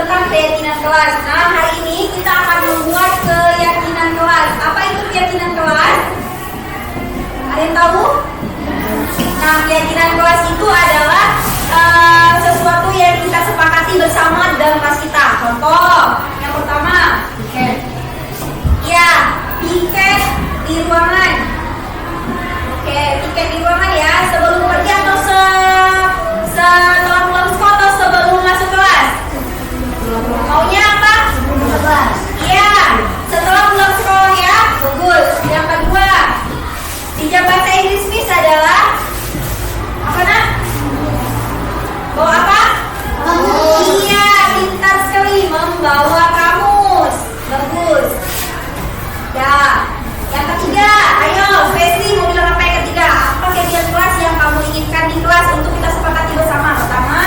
tentang keyakinan kelas. Nah, hari ini kita akan membuat keyakinan kelas. Apa itu keyakinan kelas? Ada yang tahu? Nah, keyakinan kelas itu adalah sesuatu yang kita sepakati bersama dalam kelas kita. Contoh, yang pertama, piket. Ya, piket di ruangan. Oke, piket di ruangan ya, sebelum pergi atau setelah pulang sekolah atau sebelum masuk kelas? Maunya apa? Iya, setelah pulang sekolah ya. Bagus. Yang kedua, pinjam bahasa Inggris Miss adalah apa nak? Bawa apa? Iya, pintar sekali, membawa kamus. Bagus. Ya. Yang ketiga, ayo Festi mau bilang apa yang ketiga? Apa kegiatan kelas yang kamu inginkan di kelas untuk kita sepakati bersama? Pertama,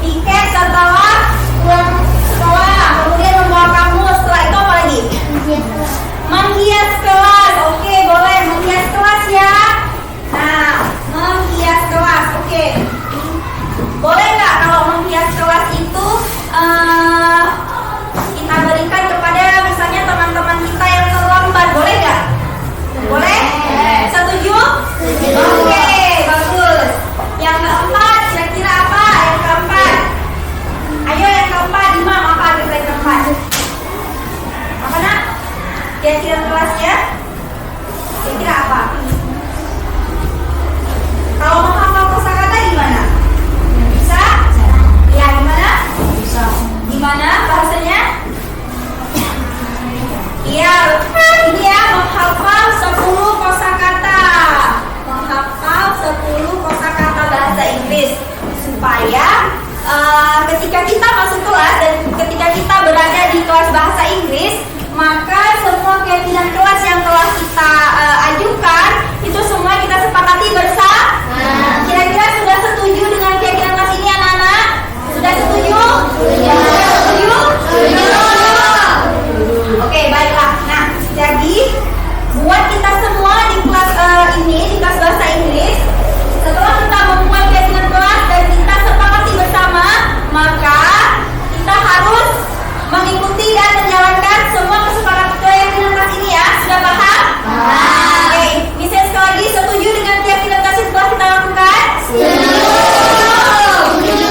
piket setelah pulang sekolah. Kemudian membawa kamus. Setelah itu apa lagi? Menghias kelas. Oke, boleh menghias kelas ya. Nah, menghias kelas. Oke. Boleh nggak kalau menghias kelas itu kita berikan kepada misalnya teman-teman kita yang terlambat, boleh nggak? Boleh? Setuju? Oke, bagus. Yang keempat, kira-kira apa? Yang keempat, ayo yang keempat, Imam, apa kira-kira yang keempat? Apa nak? Kira-kira kelasnya? Kira-kira apa? Kalau menghafal kosakata gimana? Bisa? Ya, gimana? Bisa. Gimana bahasanya? Iya, ini ya, menghafal 10 kosakata. Menghafal 10 kosakata bahasa Inggris supaya ketika kita masuk kelas dan ketika kita berada di kelas bahasa Inggris, maka semua keyakinan kelas yang telah kita ajukan itu semua kita sepakati bersama. Kira-kira sudah setuju dengan keyakinan kelas ini anak-anak? Sudah setuju? Setuju? Oke, baiklah. Nah, jadi buat kita semua di kelas ini, di kelas bahasa Inggris, setelah kita membuat keyakinan kelas dan kita sepakati bersama, maka kita harus mengikuti dan menjalankan semua kesepakatan keyakinan kelas ini ya. Sudah paham? Oke, misalnya sekali lagi, setuju dengan keyakinan kelas yang telah kita lakukan?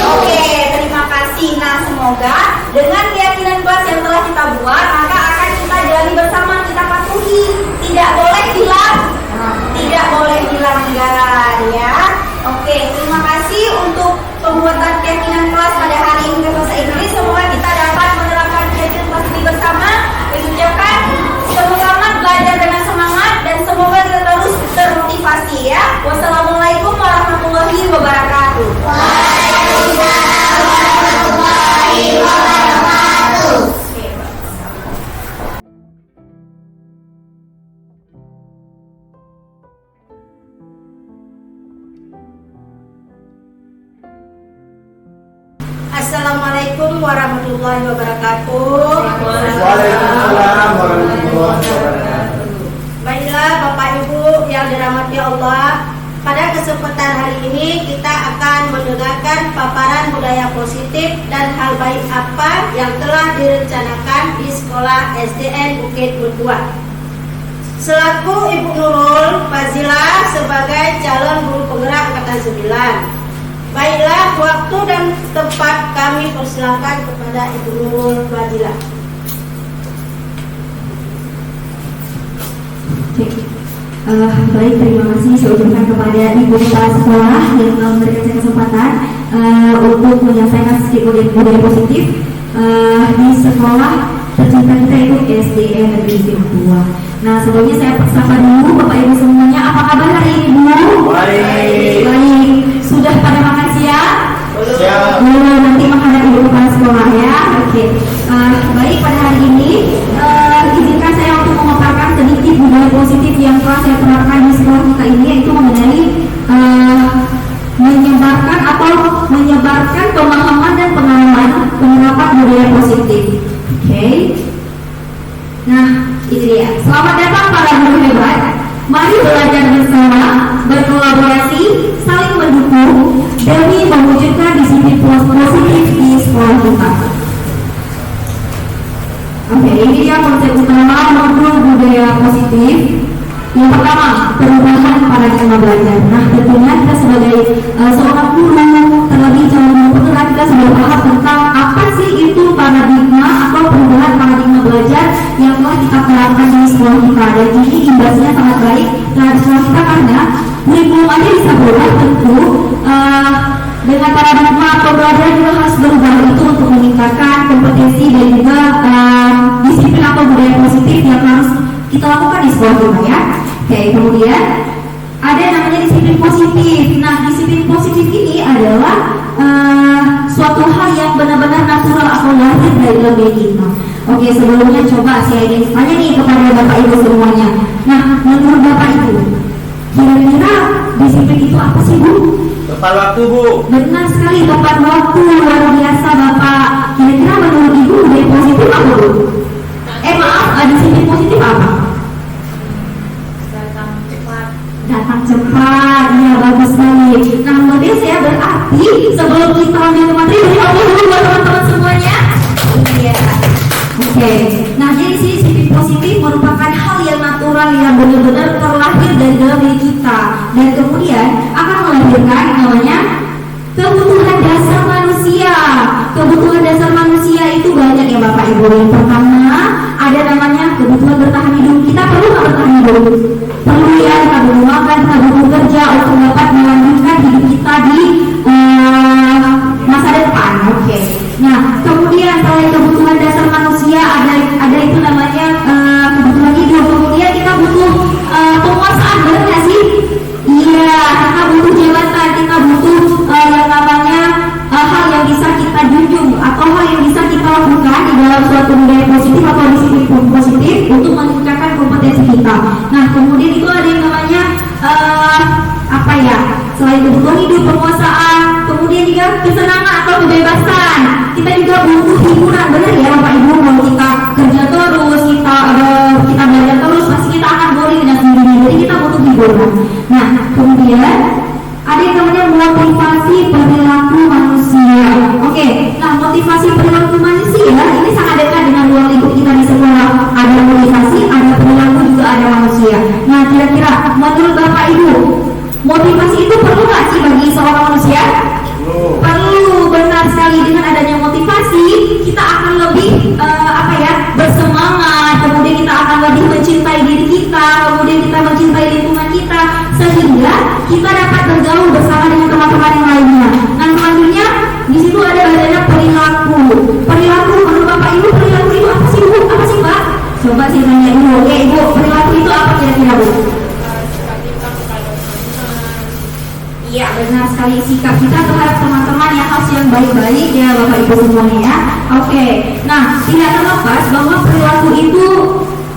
Oke, terima kasih. Nah, semoga dengan keyakinan kelas yang telah kita buat, maka akan kita jalani bersama, kita patuhi, tidak boleh dilanggar ya. Oke, terima kasih untuk pembuatan keyakinan kelas pada hari ini ke bahasa Inggris. Semoga kita dapat menerapkan keyakinan kelas ini bersama. Ucapkan semangat belajar dengan semangat dan semoga kita terus termotivasi ya. Wassalamualaikum warahmatullahi wabarakatuh. Waalaikumsalam warahmatullahi wabarakatuh. Assalamualaikum warahmatullahi wabarakatuh. Waalaikumsalam warahmatullahi wabarakatuh. Baiklah Bapak Ibu yang dirahmati Allah, pada kesempatan hari ini kita akan mendengarkan paparan budaya positif dan hal baik apa yang telah direncanakan di sekolah SDN Bukit Berdua. Selaku Ibu Nurul Fazilah sebagai calon guru penggerak angkatan 9. Baiklah, waktu dan tempat kami persilakan kepada Ibu Nurul Fazilah. Baik, terima kasih saya ucapkan kepada Ibu Kepala Sekolah yang telah memberikan saya kesempatan untuk menyampaikan sedikit budaya positif di sekolah tercinta kita itu SDN Negeri Bukit Berdua. Nah, sebelumnya saya sapa dulu Bapak Ibu semuanya, apa kabar hari ini Bu? Baik, sudah pada makan siang? Belum, nanti makan Ibu Kepala Sekolah ya. Oke. Baik, pada hari ini izinkan saya untuk memaparkan sedikit budaya positif yang telah saya terapkan di sekolah kita ini, yaitu mengenai menyebarkan pemahaman dan pengalaman penerapan budaya positif. Oke. Nah, itu dia. Selamat datang para guru hebat. Mari belajar bersama, berkolaborasi, saling mendukung demi mewujudkan disiplin positif di sekolah. konsep utama modul budaya positif. Yang pertama, perubahan paradigma belajar. Nah, tentunya kita sebagai seorang guru, terlebih calon guru pemula, kita sudah paham tentang apa sih itu paradigma atau perubahan paradigma belajar yang telah kita terapkan di sekolah kita. Dan ini imbasnya sangat baik terhadap sekolah kita karena kurikulum aja bisa berubah, tentu dengan paradigma pembelajaran juga harus berubah itu untuk meningkatkan kompetensi dan juga disiplin atau budaya positif yang harus kita lakukan di sekolah kita ya. Oke, kemudian ada yang namanya disiplin positif. Nah, disiplin positif ini adalah suatu hal yang benar-benar natural atau lahir dari dalam diri kita. Oke, sebelumnya coba saya ingin tanya nih kepada Bapak Ibu semuanya. Nah, menurut Bapak Ibu, kira-kira disiplin itu apa sih, Bu? Tepat waktu, Bu. Benar sekali, tepat waktu, luar biasa Bapak. Kira-kira menurut Ibu budaya positif apa, Bu? Maaf, disiplin positif apa? Datang cepat, ya bagus sekali. Nah, kemudian saya berarti sebelum kita ambil materi dari Allah dulu buat teman-teman semuanya. Iya. Oke. Nah, jadi disiplin positif merupakan hal yang natural yang benar-benar terlahir dari dalam diri kita dan kemudian akan melahirkan namanya kebutuhan dasar manusia. Kebutuhan dasar manusia itu banyak ya Bapak Ibu. Yang pertama ada namanya kebutuhan bertahan hidup. Kita perlu nggak bertahan hidup? Perlu ya, kita butuh makan, kita butuh kerja untuk dapat melanjutkan hidup kita di masa depan. Oke. Nah, kemudian selain kebutuhan dasar manusia ada itu namanya kebutuhan hidup. Kemudian kita butuh penguasaan, benar nggak sih? Iya, kita butuh jabatan, kita butuh yang namanya hal yang bisa kita junjung atau hal yang bisa kita lakukan di dalam suatu budaya positif atau disiplin positif untuk meningkatkan kompetensi kita. Nah, kemudian itu ada yang namanya apa ya? Selain kebutuhan hidup, penguasaan, kemudian juga kesenangan atau kebebasan. Kita juga butuh hiburan, benar ya Bapak Ibu? Kalau kita kerja terus, kita belajar terus, pasti kita akan boring dengan sendiri. Jadi kita butuh hiburan. Nah, kemudian ada yang namanya motivasi perilaku manusia. Oke, nah motivasi perilaku manusia ini sangat dekat dengan ruang lingkup kita di sekolah. Ada motivasi, ada perilaku, juga ada manusia. Nah, kira-kira menurut Bapak Ibu, motivasi itu perlu nggak sih bagi seorang manusia? Perlu, benar sekali. Dengan adanya motivasi, kita akan lebih bersemangat. Kemudian kita akan lebih mencintai diri kita. Kemudian kita mencintai lingkungan kita, sehingga kita dapat bergaul bersama dengan teman-teman yang lainnya. Nah, selanjutnya di situ ada adanya perilaku. Perilaku menurut Bapak Ibu, perilaku itu apa sih Bu? Apa sih Pak? Coba saya tanya dulu. Oke Ibu, perilaku itu apa kira-kira Bu? Iya, benar sekali, sikap kita terhadap teman-teman yang harus yang baik-baik ya Bapak Ibu semuanya ya. Oke, nah tidak terlepas bahwa perilaku itu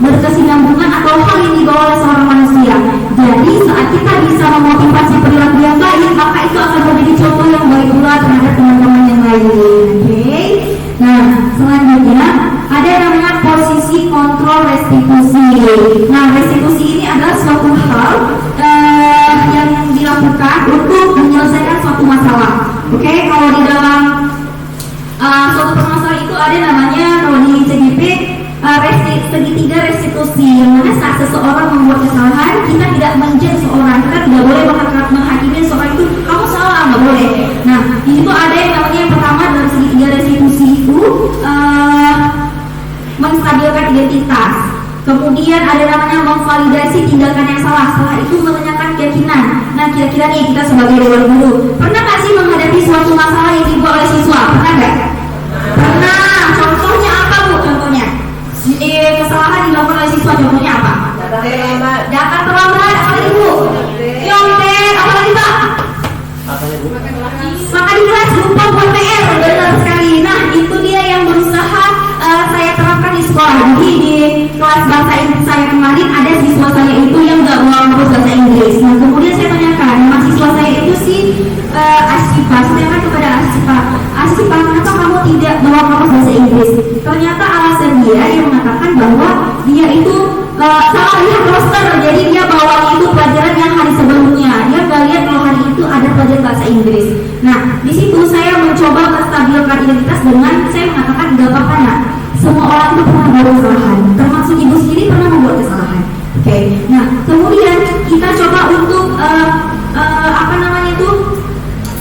berkesinambungan atau hal yang dibawa oleh seorang manusia. Jadi saat kita bisa memotivasi perilaku yang baik, maka itu akan menjadi contoh yang baik pula terhadap teman-teman yang lain. Oke. Nah, selanjutnya ada yang namanya posisi kontrol restitusi. Nah, restitusi ini adalah suatu hal yang dilakukan untuk menyelesaikan suatu masalah. Oke, kalau di dalam suatu permasalahan itu ada namanya kalau di CGP segitiga restitusi, yang mana saat seseorang membuat kesalahan, kita tidak menjudge seseorang, kita tidak boleh menghakimi seseorang itu kamu salah, nggak boleh. Nah, di situ ada yang namanya yang pertama dalam segitiga restitusi itu menstabilkan identitas. Kemudian ada namanya memvalidasi tindakan yang salah. Setelah itu menanyakan keyakinan. Nah, kira-kira nih kita sebagai dewan guru pernah nggak sih menghadapi suatu masalah yang dibuat oleh siswa? Pernah nggak? Pernah. Contohnya apa Bu? Contohnya kesalahan dilakukan oleh siswa. Contohnya apa? Datang terlambat. Apalagi Bu? Nyontek. Apalagi Pak? Maka di kelas lupa buat PR. Benar sekali. Nah, itu dia yang berusaha saya terapkan di sekolah. Jadi di kelas bahasa Inggris saya kemarin ada siswa saya itu yang nggak mau ngurus bahasa Inggris. Nah, kemudian saya tanyakan, mahasiswa saya itu sih Asyifa. Saya tanyakan kepada Asyifa, kenapa kamu tidak mau ngurus bahasa Inggris? Ternyata alasan dia yang mengatakan bahwa dia itu salah lihat roster. Jadi dia bawa itu pelajaran yang hari sebelumnya. Dia nggak lihat kalau hari itu ada pelajaran bahasa Inggris. Nah, di situ saya mencoba menstabilkan identitas dengan saya mengatakan nggak apa-apa nak. semua orang itu pernah membuat kesalahan, termasuk ibu sendiri pernah membuat kesalahan. Oke. Nah, kemudian kita coba untuk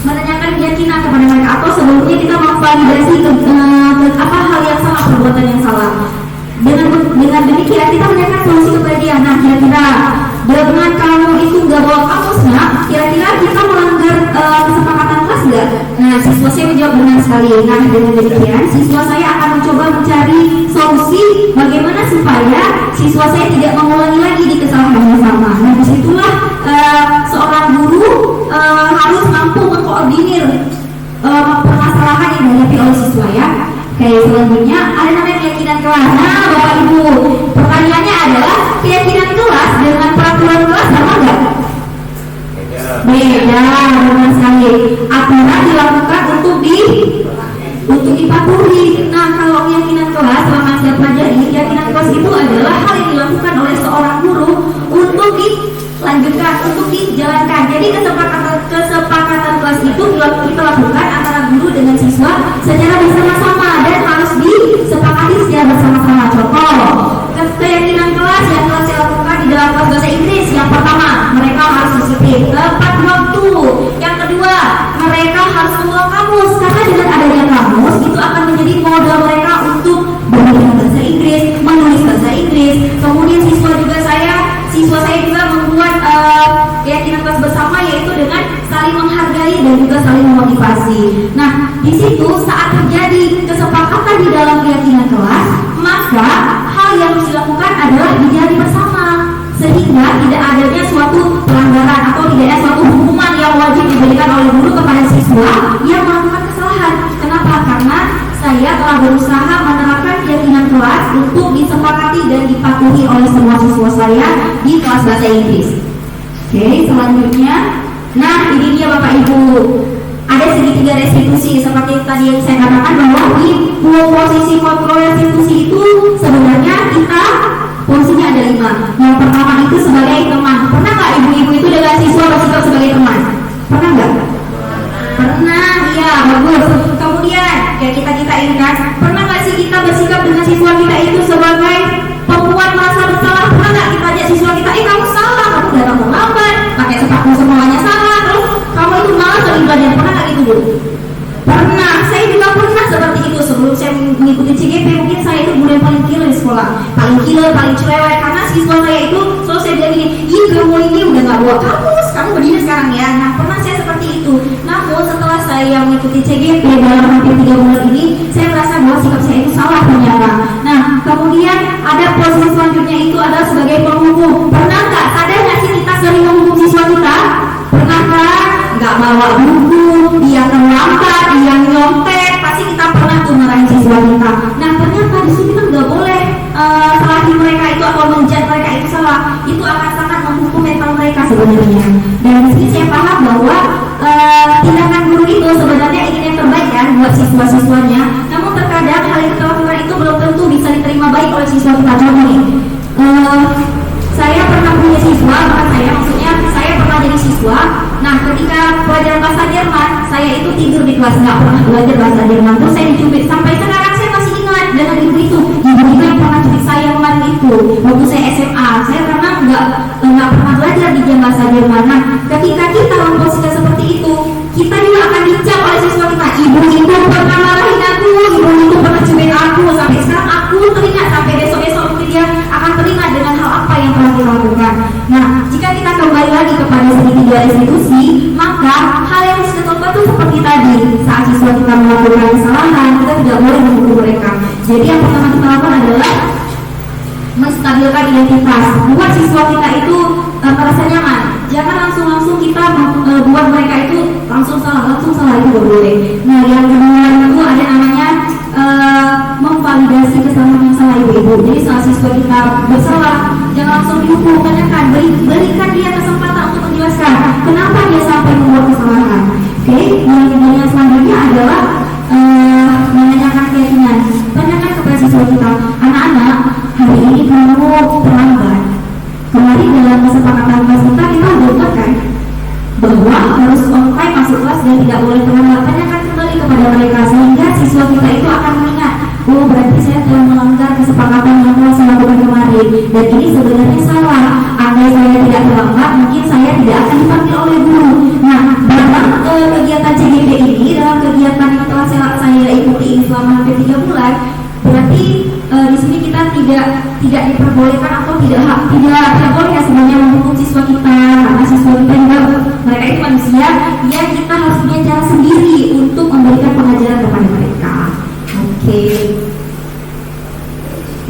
menanyakan keyakinan kepada mereka, atau sebelumnya kita memvalidasi apa hal yang salah, perbuatan yang salah. Dengan demikian kita menanyakan solusi kepada dia. Nah, kira-kira dengan kamu itu nggak bawa kamusnya, kira-kira kita melanggar kesepakatan kelas nggak? Nah, siswa saya menjawab benar sekali. Nah, dengan demikian siswa saya akan mencoba mencari solusi bagaimana supaya siswa saya tidak mengulangi lagi di kesalahan yang sama. Nah, disitulah seorang guru harus mampu mengkoordinir permasalahan yang dihadapi oleh siswa ya. Oke, selanjutnya ada namanya keyakinan kelas. Nah, Bapak Ibu, pertanyaannya adalah keyakinan kelas dengan peraturan kelas sama nggak? Beda, benar sekali. Aturan dilakukan untuk dipatuhi. Nah, kalau keyakinan kelas selama saya pelajari, keyakinan kelas itu adalah hal yang dilakukan oleh seorang guru untuk dilanjutkan, untuk dijalankan. Jadi kesepakatan kelas itu kita lakukan antara guru dengan siswa secara bersama-sama dan harus disepakati secara bersama-sama. Contoh, keyakinan kelas yang telah saya lakukan di dalam kelas bahasa Inggris, yang pertama, mereka harus disiplin tepat waktu. Yang kedua, mereka harus membawa kamus, karena dengan adanya kamus itu akan menjadi modal mereka untuk belajar bahasa Inggris, menulis bahasa Inggris. Kemudian siswa saya juga membuat keyakinan kelas bersama, yaitu dengan saling menghargai dan juga saling memotivasi. Nah, di situ saat terjadi kesepakatan di dalam keyakinan kelas, maka hal yang harus dilakukan adalah dijalani bersama, sehingga tidak adanya suatu pelanggaran atau tidak ada suatu hukuman yang wajib diberikan oleh guru kepada siswa yang melakukan kesalahan. Kenapa? Karena saya telah berusaha menerapkan keyakinan kelas untuk disepakati dan dipatuhi oleh semua siswa saya di kelas bahasa Inggris. Oke, selanjutnya, nah ini dia Bapak Ibu, ada segitiga restitusi seperti tadi yang saya katakan, bahwa di dua posisi kontrol restitusi itu sebenarnya kita posisinya ada 5. Yang pertama itu sebagai teman. Pernah nggak ibu-ibu itu dengan siswa bersikap sebagai teman? Pernah nggak? Pernah, iya, bagus. Kemudian ya kita ingat, pernah nggak sih kita bersikap dengan siswa kita itu sebagai pembuat merasa bersalah? Pernah nggak kita ajak siswa kita, kamu salah, kamu datang terlambat, pakai sepatu semuanya salah, terus kamu itu malas lagi belajar? Pernah nggak gitu dulu? Pernah, saya juga pernah seperti itu. Sebelum saya mengikuti CGP, mungkin saya itu murid paling killer di sekolah, paling killer, paling cerewet, karena siswa saya itu selalu saya bilang gini, ih kamu ini udah nggak bawa kamus, kamu begini sekarang ya. Nah, pernah saya seperti itu. Namun setelah saya mengikuti CGP dalam hampir 3 bulan ini, saya merasa bahwa sikap saya itu salah ternyata. Nah, kemudian ada posisi selanjutnya itu adalah sebagai penghukum. Pernah nggak, sadar nggak sih kita sering menghukum siswa kita? Pernah kan? Nggak bawa buku, dia terlambat, dia nyontek, pasti kita pernah tuh marahin siswa kita. Nah, ternyata di sini kan nggak boleh salahin mereka itu atau menjat mereka itu salah. Itu akan sangat menghukum mental mereka sebenarnya. Dan di sini saya paham bahwa tindakan guru itu sebenarnya ingin yang terbaik kan buat siswa-siswanya. Namun terkadang hal yang kita lakukan itu belum tentu bisa diterima baik oleh siswa kita. Contoh nih, saya pernah punya siswa, maksudnya saya pernah jadi siswa. Nah, ketika pelajaran bahasa Jerman, saya itu tidur di kelas, nggak pernah belajar bahasa Jerman. Terus saya dicubit. Sampai sekarang saya masih ingat dengan ibu itu. Ibu itu yang pernah cubit saya kemarin itu waktu saya SMA. Saya karena nggak pernah belajar di jam bahasa Jerman. Nah, ketika kita memposisikan seperti itu, kita juga akan dicap oleh siswa kita. Ibu itu pernah marahin aku, ibu itu pernah cubit aku. Sampai sekarang aku teringat, sampai besok-besok mungkin dia akan teringat dengan hal apa yang telah kita lakukan. Nah, jika kita kembali lagi kepada segitiga restitusi, maka hal yang harus kita lakukan itu seperti tadi. Saat siswa kita melakukan kesalahan, kita tidak boleh menghukum mereka. Jadi yang pertama kita lakukan adalah menstabilkan identitas, buat siswa kita itu merasa nyaman. Jangan langsung kita buat mereka itu langsung salah itu tidak boleh. Nah, yang kedua itu ada namanya memvalidasi kesalahan yang salah ibu-ibu. Jadi saat siswa kita bersalah, jangan langsung dihukum, tanyakan, berikan dia kesempatan untuk menjelaskan kenapa dia sampai membuat kesalahan. Oke, yang selanjutnya adalah menanyakan keyakinan. Tanyakan kepada siswa kita, anak-anak, hari ini kamu terlambat. Kemarin dalam kesepakatan kelas kita buat kan bahwa harus on time masuk kelas dan tidak boleh terlambat. Tanyakan kembali kepada mereka sehingga siswa kita sebenarnya salah. Andai saya tidak terlambat, mungkin saya tidak akan dipanggil oleh guru. Nah, dalam kegiatan CGD ini, dalam kegiatan yang telah saya ikuti selama hampir 3 bulan, berarti di sini kita tidak diperbolehkan atau tidak boleh ya sebenarnya menghukum siswa kita, karena siswa kita juga mereka itu manusia yang kita harus punya cara sendiri untuk memberikan pengajaran kepada mereka. Oke.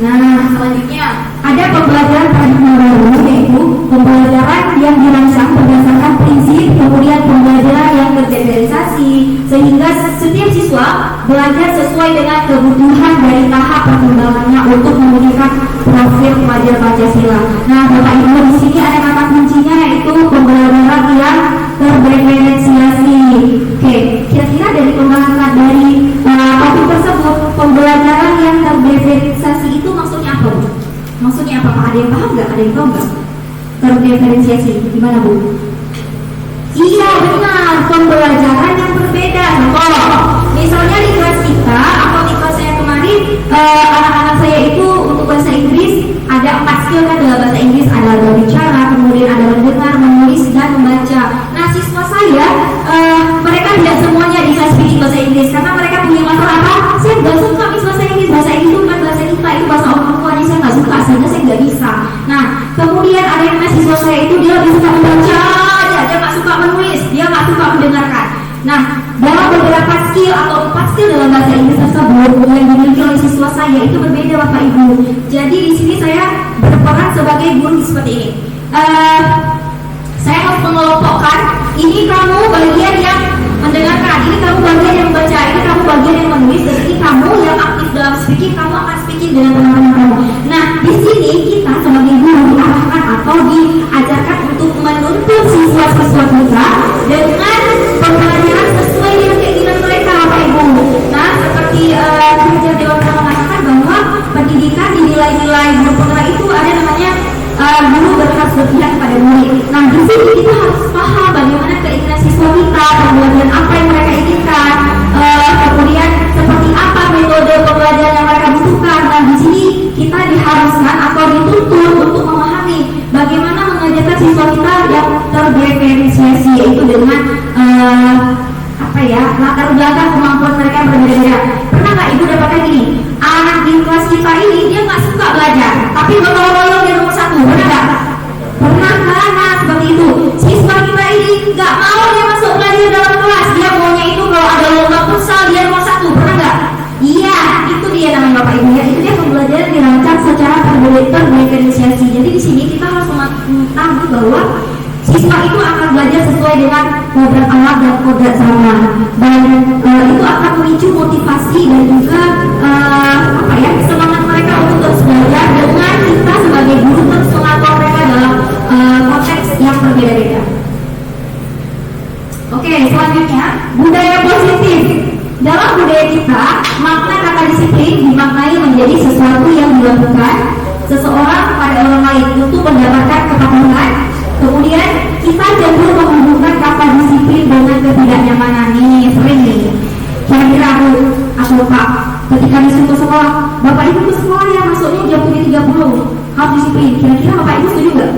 Nah, selanjutnya ada pembelajaran paradigma baru, yaitu pembelajaran yang dirancang berdasarkan prinsip, kemudian pembelajaran yang terdifferensiasi, sehingga setiap siswa belajar sesuai dengan kebutuhan dari tahap perkembangannya untuk memiliki profil pelajar Pancasila. Nah, Bapak Ibu, di sini ada kata kuncinya, yaitu pembelajaran yang terdifferensiasi. Oke, kira-kira dari pembahasan dari topik tersebut, pembelajaran yang terdifferensiasi itu maksudnya apa, Bu? Maksudnya apa, Pak? Ada yang paham nggak? Ada yang tahu nggak? Terdifferensiasi, gimana, Bu? Iya, benar, pembelajaran yang berbeda. Contoh, misalnya di kelas kita atau di kelas saya kemarin, anak-anak saya itu untuk bahasa Inggris ada 4 skill kan dalam bahasa Inggris, ada berbicara, kemudian ada mendengar, menulis, dan membaca. Nah, siswa saya mereka tidak semuanya bisa speaking bahasa Inggris karena mereka punya masalah apa? Saya nggak suka bahasa Inggris, bahasa Inggris itu bukan bahasa kita, itu bahasa orang tua, saya nggak suka, sehingga saya nggak bisa. Nah, kemudian ada yang siswa saya itu dia lebih suka membaca, dia nggak suka menulis, dia nggak suka mendengarkan. Nah, dalam beberapa skill atau 4 skill dalam bahasa Inggris tersebut yang dimiliki oleh siswa saya itu berbeda, Bapak Ibu. Jadi di sini saya berperan sebagai guru seperti ini. Saya harus mengelompokkan, ini kamu bagian yang mendengarkan, ini kamu bagian yang membaca, ini kamu bagian yang menulis, dan ini kamu yang aktif dalam speaking, kamu akan speaking dengan teman-teman kamu. Nah, di sini kita sebagai guru diarahkan atau diajarkan untuk menuntut siswa-siswa kita dengan pembelajaran sesuai dengan keinginan mereka, Bapak Ibu. Nah, seperti Kerja Dewan mengatakan bahwa pendidikan di nilai-nilai guru penggerak itu ada namanya guru berhak berpihak kepada murid. Nah, di sini kita harus paham bagaimana keinginan siswa kita, pembelajaran apa yang mereka inginkan, kemudian seperti apa metode pembelajaran yang mereka butuhkan. Nah, di sini kita diharuskan atau dituntut untuk memahami bagaimana mengajarkan siswa kita yang terdifferensiasi, yaitu dengan latar belakang kemampuan mereka yang berbeda-beda. Pernah nggak Ibu dapatkan gini, anak di kelas kita ini dia nggak suka belajar, tapi bertolong-tolong dia nomor 1, pernah nggak? Pernah kan? Nah, seperti itu. Siswa kita ini nggak mau dia masuk belajar dalam kelas, dia maunya itu kalau ada lomba futsal dia nomor 1, pernah nggak? Iya, itu dia namanya Bapak Ibu ya. Itu dia pembelajaran dirancang secara terdifferensiasi. Jadi di sini kita harus mengetahui bahwa siswa itu akan belajar sesuai dengan kodrat alam dan kodrat zaman, dan itu akan memicu motivasi dan juga semangat mereka untuk terus belajar dengan kita sebagai guru terus mengatur mereka dalam konteks yang berbeda-beda. Oke, selanjutnya budaya positif. Dalam budaya kita, makna kata disiplin dimaknai menjadi sesuatu yang dilakukan seseorang kepada orang lain untuk mendapatkan kepatuhan. Kemudian kita cenderung menghubungkan kata disiplin dengan ketidaknyamanan. Nih, sering nih. Kira-kira aku lupa ketika disuruh ke sekolah, Bapak Ibu ke sekolah ya, masuknya jam 7.30, harus disiplin. Kira-kira Bapak Ibu setuju nggak?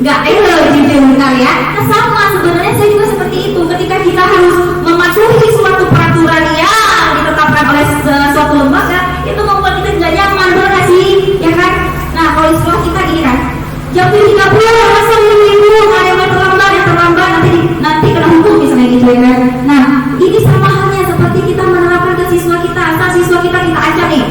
Nggak, jujur benar ya. Nah, sama sebenarnya saya juga seperti itu. Ketika kita harus mematuhi suatu peraturan yang ditetapkan oleh suatu lembaga, itu membuat kita tidak nyaman, benar nggak sih? Ya kan? Nah, kalau di sekolah kita gini kan, jam 7.30 masa minggu ada yang terlambat nanti kena hukum misalnya gitu ya kan. Nah, ini sama halnya seperti kita menerapkan ke siswa kita. Asal siswa kita ajak nih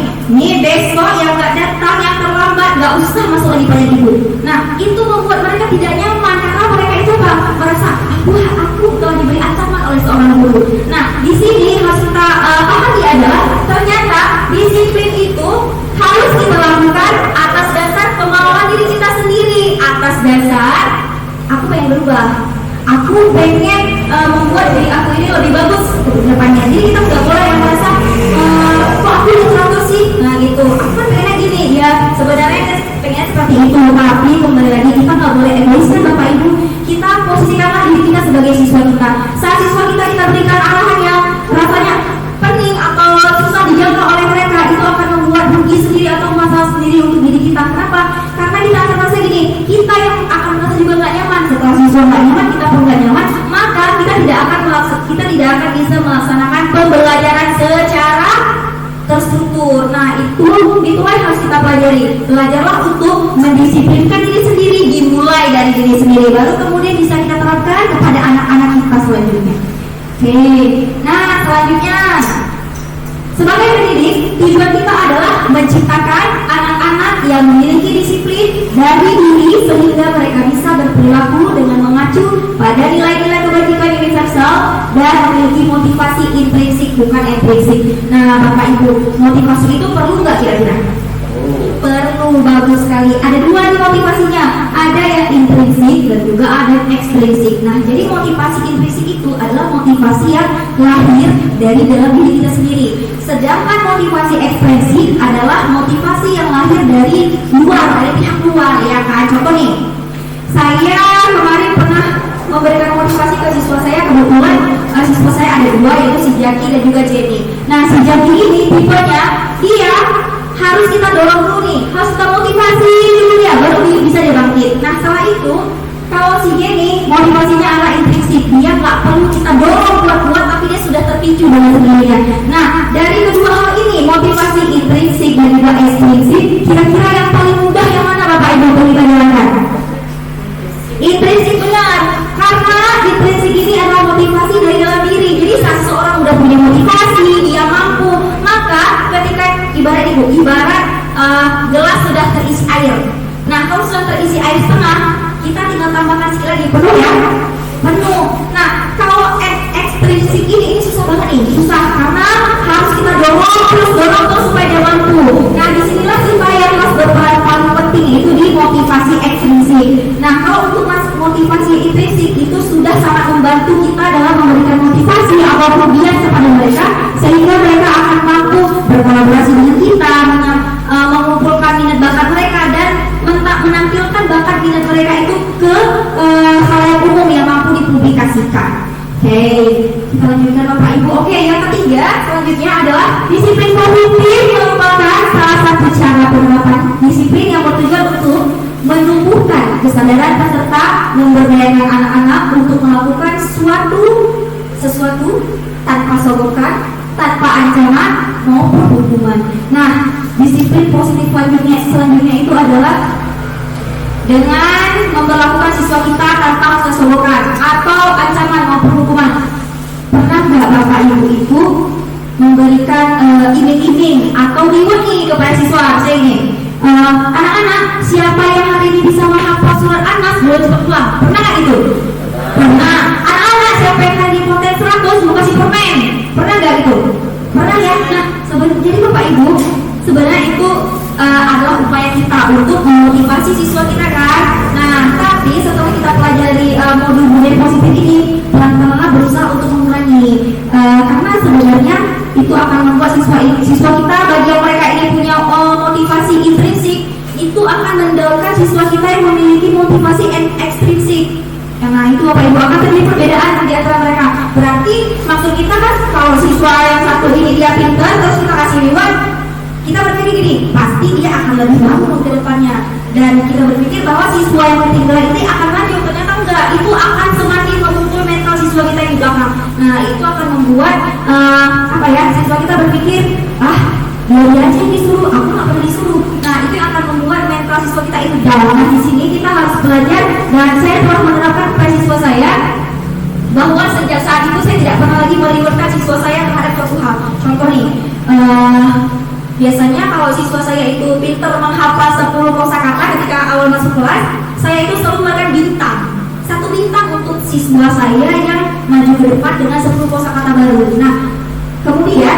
besok yang nggak datang, yang terlambat nggak usah masuk lagi pada ibu. Nah, itu membuat mereka tidak nyaman karena mereka itu merasa aku telah diberi ancaman oleh seorang guru. Nah, di sini harus kita pahami adalah ternyata disiplin itu harus kita lakukan atas dasar kemauan diri kita sendiri, atas dasar aku pengen berubah, aku pengen membuat diri aku ini lebih bagus ke depannya. Jadi kita nggak boleh yang merasa kok aku udah teratur sih, nah gitu, aku kan pengennya gini, ya sebenarnya pengen seperti itu. Tapi kembali lagi kita nggak boleh egois kan Bapak Ibu. Kita posisikanlah diri kita sebagai siswa kita. Saat siswa kita berikan arahan yang rasanya pening atau susah dijangkau oleh mereka, itu akan membuat rugi sendiri atau masalah sendiri untuk diri kita. Kenapa? itu yang harus kita pelajari. Belajarlah untuk mendisiplinkan diri sendiri, dimulai dari diri sendiri, baru kemudian bisa kita terapkan kepada anak-anak kita selanjutnya. Oke, nah selanjutnya sebagai pendidik, tujuan kita adalah menciptakan anak-anak yang memiliki disiplin dari diri sehingga mereka bisa berperilaku dengan mengacu pada nilai-nilai kebajikan universal dan memiliki motivasi intrinsik bukan ekstrinsik. Nah, Bapak Ibu, motivasi itu perlu nggak kira-kira? Perlu, bagus sekali. Ada dua nih motivasinya, ada yang intrinsik dan juga ada yang ekstrinsik. Nah, jadi motivasi intrinsik itu adalah motivasi yang lahir dari dalam diri kita sendiri. Sedangkan motivasi ekstrinsik adalah motivasi yang lahir dari luar, dari pihak luar, ya kan? Contoh nih, saya kemarin pernah memberikan motivasi ke siswa saya. Kebetulan siswa saya ada dua, yaitu si Jaki dan juga Jenny. Nah, si Jaki ini tipenya dia harus kita dorong dulu nih, harus kita motivasi dulu ya, baru bisa dia bangkit. Nah, setelah itu kalau si Jenny motivasinya adalah intrinsik, dia nggak perlu kita dorong kuat-kuat, tapi dia sudah terpicu dengan sendirinya. Nah, dari kedua hal ini, motivasi intrinsik dan juga ekstrinsik, kira-kira yang paling mudah yang mana Bapak Ibu untuk kita jalankan? Intrinsik, benar, karena intrinsik ini adalah motivasi dari dalam diri. Jadi saat seseorang udah punya motivasi, dia mampu, maka ketika ibarat gelas sudah terisi air. Nah, kalau sudah terisi air setengah, kita tinggal tambahkan sekali lagi, penuh ya, penuh. Nah, kalau ekstrinsik ini susah banget nih, susah karena harus kita dorong terus supaya dia mampu. Nah, disinilah supaya yang berperan paling penting itu di motivasi ekstrinsik. Nah, kalau untuk motivasi intrinsik itu sudah sangat membantu kita dalam memberikan motivasi atau kemudian kepada mereka sehingga mereka akan mampu berkolaborasi dengan kita, mengumpulkan minat bakat mereka dan menampilkan bakat minat mereka itu ke khalayak umum yang mampu dipublikasikan. Oke, kita lanjutkan Bapak Ibu. Oke, yang ketiga selanjutnya adalah disiplin kognitif merupakan salah satu cara penerapan disiplin yang bertujuan untuk menumbuhkan kesadaran peserta, memberdayakan anak-anak untuk melakukan sesuatu tanpa sogokan, tanpa ancaman maupun hukuman. Nah, disiplin positif selanjutnya itu adalah dengan memperlakukan siswa kita tanpa sogokan atau ancaman maupun hukuman. Pernah nggak Bapak Ibu itu memberikan iming-iming atau reward nih kepada siswa? Saya ini anak-anak, siapa yang hari ini bisa menghafal surat An-Nas boleh cepat pulang. Pernah nggak itu? Pernah. Anak-anak, siapa yang hari ini konten 100 mau kasih permen. Pernah nggak itu? Pernah ya. Nah, jadi Bapak Ibu, sebenarnya itu adalah upaya kita untuk memotivasi siswa kita kan. Nah, tapi setelah kita pelajari modul budaya positif ini, pelan-pelan berusaha untuk mengurangi karena sebenarnya itu akan membuat siswa kita, bagi yang mereka ini punya motivasi intrinsik, itu akan mendorongkan siswa kita yang memiliki motivasi ekstrinsik. Nah, itu Bapak Ibu akan terjadi perbedaan di antara mereka. Berarti maksud kita kan kalau siswa yang satu ini dia pintar terus kita kasih reward, kita berpikir gini, pasti dia akan lebih bangun ke depannya. Dan kita berpikir bahwa siswa yang ketinggalan ini akan maju, ternyata enggak, itu akan semakin memukul mental siswa kita yang di belakang. Nah, itu akan membuat siswa kita berpikir, dia aja yang disuruh, aku nggak perlu disuruh. Nah, itu yang akan membuat mental siswa kita itu down. Nah, di sini kita harus belajar, dan saya telah menerapkan kepada siswa saya bahwa sejak saat itu saya tidak pernah lagi merewardkan siswa saya terhadap suatu hal. Contoh nih, biasanya kalau siswa saya itu pintar menghafal 10 kosakata ketika awal masuk kelas, saya itu selalu memberikan bintang. 1 bintang untuk siswa saya yang maju ke depan dengan 10 kosakata baru. Nah, kemudian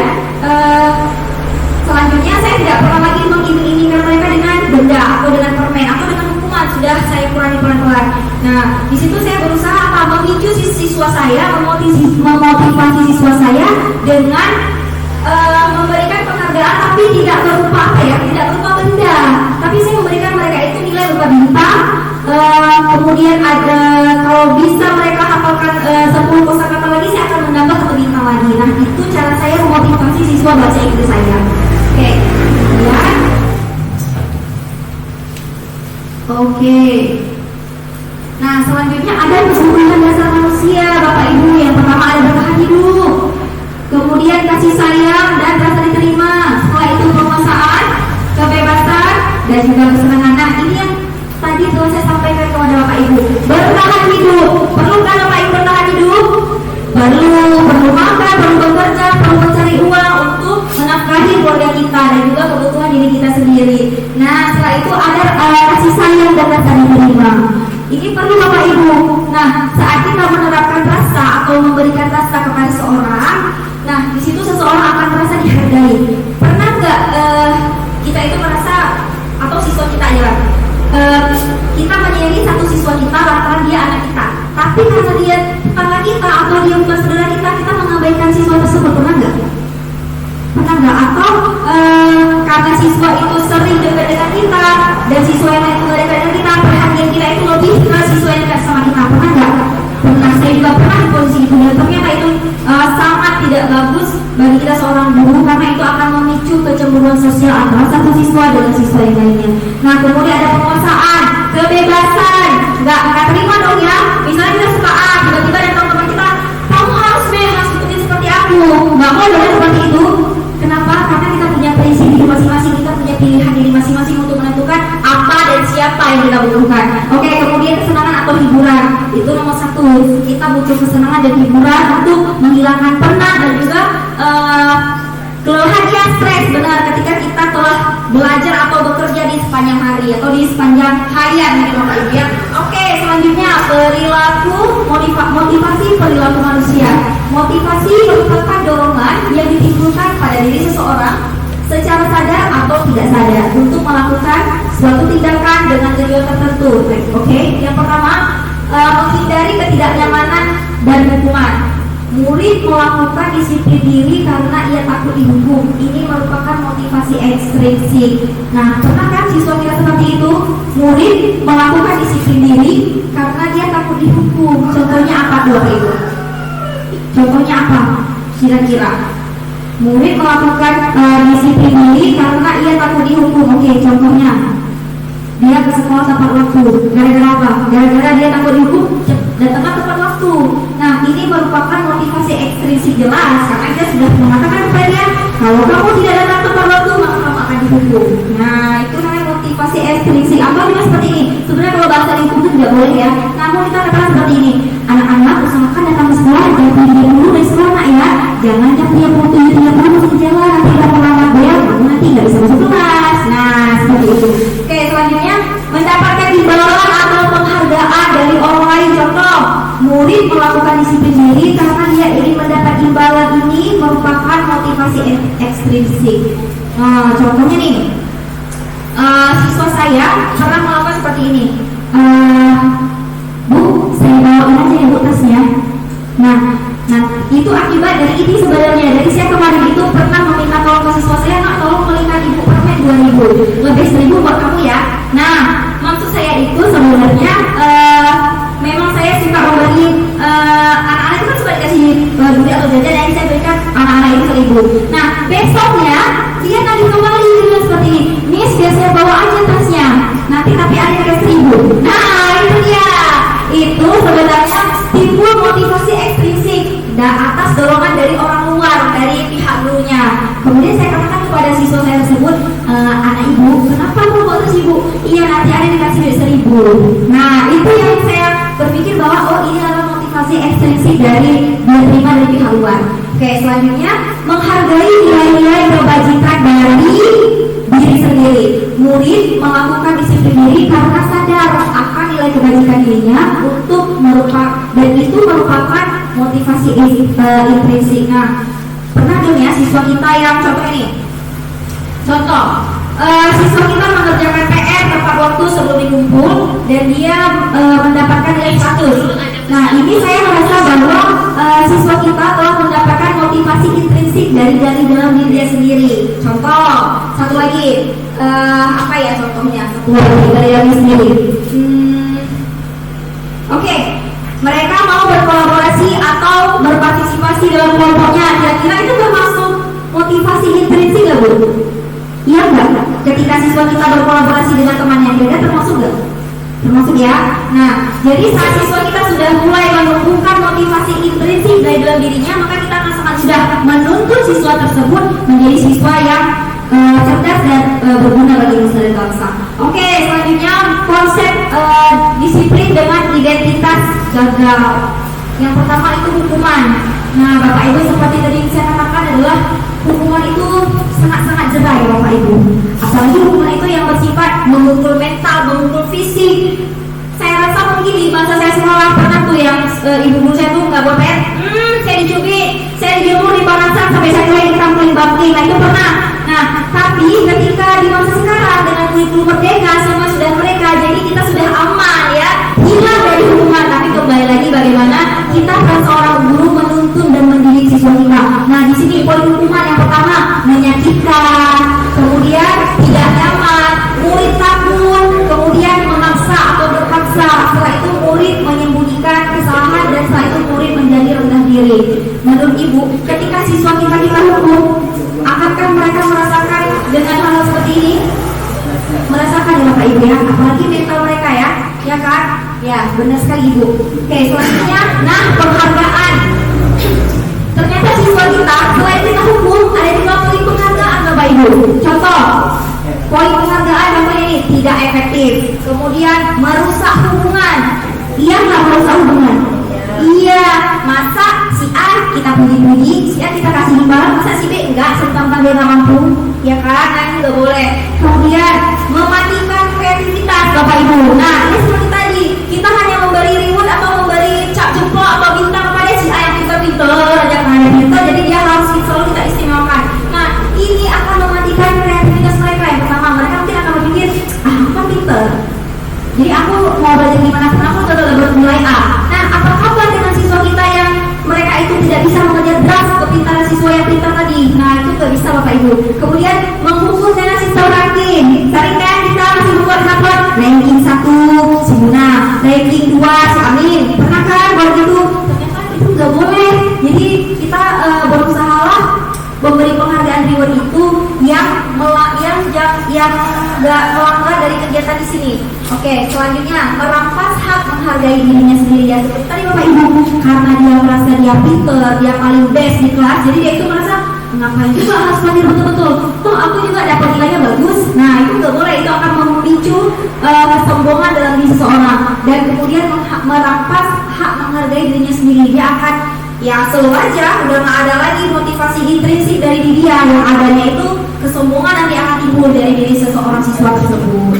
selanjutnya saya tidak pernah lagi mengiming-imingkan mereka dengan benda atau dengan permen atau dengan hukuman. Sudah saya kurangi pelan-pelan. Nah, di situ saya berusaha memicu siswa saya, memotivasi siswa saya dengan memberikan penghargaan, tapi tidak berupa tidak berupa benda, tapi saya memberikan mereka itu nilai berupa bintang. Kemudian ada, kalau bisa mereka hafalkan 10 kosakata lagi, saya akan menambah 1 bintang lagi. Nah, itu cara saya memotivasi siswa bahasa Inggris saya. Oke. Nah, selanjutnya ada kebutuhan dasar manusia, Bapak Ibu. Yang pertama ada bertahan hidup, kemudian kasih sayang dan rasa diterima, setelah itu penguasaan, kita menyayangi satu siswa kita lantaran dia anak kita. Tapi karena dia tetangga kita atau dia bukan saudara kita, kita mengabaikan siswa tersebut, pernah nggak? Pernah nggak? Atau karena siswa itu sering dekat dengan kita dan siswa yang lain juga dekat dengan kita, perhatian kita itu lebih ke siswa yang dekat sama kita, pernah nggak? Pernah. Saya juga pernah di posisi itu dan ternyata itu sangat tidak bagus bagi kita seorang guru, karena itu akan memicu kecemburuan sosial antara satu siswa dengan siswa yang lainnya. Nah, kemudian ada penguasaan, kebebasan, nggak terima dong ya. Misalnya kita suka A, tiba-tiba datang teman kita, kamu harus ikutin seperti aku, nggak mau dong seperti itu. Kenapa? Karena kita punya prinsip diri masing-masing, kita punya pilihan diri masing-masing untuk menentukan apa dan siapa yang kita butuhkan. Oke, kemudian kesenangan atau hiburan, itu nomor satu. Kita butuh kesenangan dan hiburan untuk menghilangkan penat dan juga kelelahan ya, stres. Benar, ketika kita telah belajar atau bekerja di sepanjang hari atau di sepanjang harian gitu Bapak Ibu ya. Oke, selanjutnya perilaku, motivasi perilaku manusia. Motivasi merupakan dorongan yang ditimbulkan pada diri seseorang secara sadar atau tidak sadar untuk melakukan suatu tindakan dengan tujuan tertentu. Oke, yang pertama, menghindari ketidaknyamanan dan hukuman. Murid melakukan disiplin diri karena ia takut dihukum. Ini merupakan motivasi ekstrinsik. Nah, pernah kan siswa kita seperti itu? Murid melakukan disiplin diri karena dia takut dihukum. Contohnya apa Bapak Ibu? Contohnya apa? Kira-kira murid melakukan disiplin diri karena ia takut dihukum. Oke, contohnya dia ke sekolah tepat waktu. Gara-gara apa? Gara-gara dia takut dihukum, datang tepat waktu. Nah, ini merupakan motivasi ekstrinsik jelas karena dia sudah mengatakan kepada dia, kalau kamu tidak datang tepat waktu maka kamu akan dihukum. Nah, itu namanya motivasi ekstrinsik. Apa namanya seperti ini? Sebenarnya kalau bahasa dihukum itu tidak boleh ya. Namun kita katakan seperti ini, anak-anak usahakan datang ke sekolah dan pergi dulu dari sekolah nak ya. Jangan jam 7:30 masih jalan, nanti tidak terlambat bayar, nanti nggak bisa masuk kelas. Nah, seperti itu. Oke, selanjutnya mendapatkan imbalan atau penghargaan dari orang lain. Contoh, murid melakukan disiplin diri karena dia ingin mendapat imbalan. Ini merupakan motivasi ekstrinsik. Contohnya nih, siswa saya pernah melakukan seperti ini. Bu, saya bawain aja ya Bu tasnya. Nah, itu akibat dari ini sebenarnya. Dari saya kemarin itu pernah meminta tolong ke siswa saya, nak tolong belikan ibu permen 2.000, lebih 1.000 buat kamu ya. Nah, maksud saya itu sebenarnya memang saya suka memberi anak-anak itu kan suka dikasih duit atau jajan, jadi saya berikan anak-anak itu 1.000. Nah, besoknya dia nagih kembali dengan seperti ini, Miss biar saya bawa aja tasnya, nanti tapi ada yang 1.000. Nah, itu dia. Itu sebenarnya timbul motivasi ekstrinsik dan atas dorongan dari orang luar, dari pihak gurunya. Kemudian saya katakan kepada siswa saya tersebut, anak ibu, kenapa mau bawa tas ibu? Iya, nanti ada yang dikasih duit 1.000. Nah, itu yang saya berpikir bahwa oh ini adalah motivasi ekstrinsik dari diterima dari pihak luar. Oke, selanjutnya menghargai nilai-nilai kebajikan dari diri sendiri. Murid melakukan disiplin diri karena sadar akan nilai kebajikan dirinya untuk dan itu merupakan motivasi intrinsik. Nah, pernah dong ya siswa kita yang contoh ini. Contoh, siswa kita mengerjakan PR tepat waktu sebelum dikumpul dan dia mendapatkan nilai 100. Nah, ini saya merasa bahwa siswa kita telah mendapatkan motivasi intrinsik dari dalam diri dia sendiri. Contoh, satu lagi, apa ya contohnya? Satu lagi dari diri sendiri. Oke, mereka mau berkolaborasi atau berpartisipasi dalam kelompoknya. Kira-kira itu termasuk motivasi intrinsik nggak Bu? Iya nggak? Ketika siswa kita berkolaborasi dengan teman yang beda, termasuk nggak? Termasuk ya. Nah, jadi saat siswa kita sudah mulai menumbuhkan motivasi intrinsik dari dalam dirinya, maka kita akan sangat sudah menuntut siswa tersebut menjadi siswa yang cerdas dan berguna bagi nusa dan bangsa. Oke, selanjutnya konsep disiplin dengan identitas gagal. Yang pertama itu hukuman. Nah, Bapak Ibu seperti tadi saya katakan adalah hukuman itu sangat-sangat jerai Bapak Ibu. Apalagi hukuman itu yang bersifat memukul mental, memukul fisik. Saya rasa mungkin di masa saya sekolah pernah tuh yang ibu guru saya tuh nggak buat PR, saya dicubit, saya dijemur di panasan sampai saya lagi ditampilin bangkring. Nah, itu pernah. Nah, tapi ketika di masa sekarang dengan kurikulum merdeka semua sudah mereka, jadi kita sudah aman benar sekali Ibu. Oke, selanjutnya, nah penghargaan. Ternyata siswa kita selain kita hukum ada juga poin penghargaan Bapak Ibu. Contoh, poin penghargaan namanya ini tidak efektif, kemudian merusak hubungan. Iya nggak merusak hubungan? Iya, masa si A kita puji-puji, si A kita kasih imbalan, masa si B enggak serta-merta dia nggak mampu, ya kan? Nah ini nggak boleh. Kemudian mematikan kreativitas Bapak Ibu. Nah ini seperti tadi, kita hanya memberi reward atau memberi cap jempol atau bintang kepada si A yang pintar-pintar aja kan, pintar, jadi dia harus selalu kita istimewakan. Nah ini akan mematikan kreativitas mereka. Yang pertama, mereka mungkin akan berpikir, aku kan pintar, jadi aku mau belajar gimana pun aku tetap bernilai A. Nah, apa kabar dengan siswa kita yang mereka itu tidak bisa mengejar draft kepintaran siswa yang pintar tadi? Nah, itu nggak bisa Bapak Ibu. Kemudian mengukur dengan sistem ranking. Sering kan kita masih buat dapat ranking 1 si Buna, ranking 2 si Amin. Pernah kan buat gitu? Ternyata itu nggak boleh. Jadi kita berusahalah memberi penghargaan reward itu yang nggak melanggar dari kegiatan di sini. Oke, selanjutnya merampas hak menghargai dirinya sendiri ya seperti tadi Bapak Ibu, karena dia merasa dia pinter, dia paling best di kelas, jadi dia itu merasa ngapain juga harus belajar betul-betul. Toh aku juga dapat nilainya bagus. Nah itu nggak boleh, itu akan memicu kesombongan dalam diri seseorang dan kemudian merampas hak menghargai dirinya sendiri. Dia akan ya slow aja, udah nggak ada lagi motivasi intrinsik dari diri dia, yang adanya itu kesombongan nanti akan timbul dari diri seseorang siswa tersebut.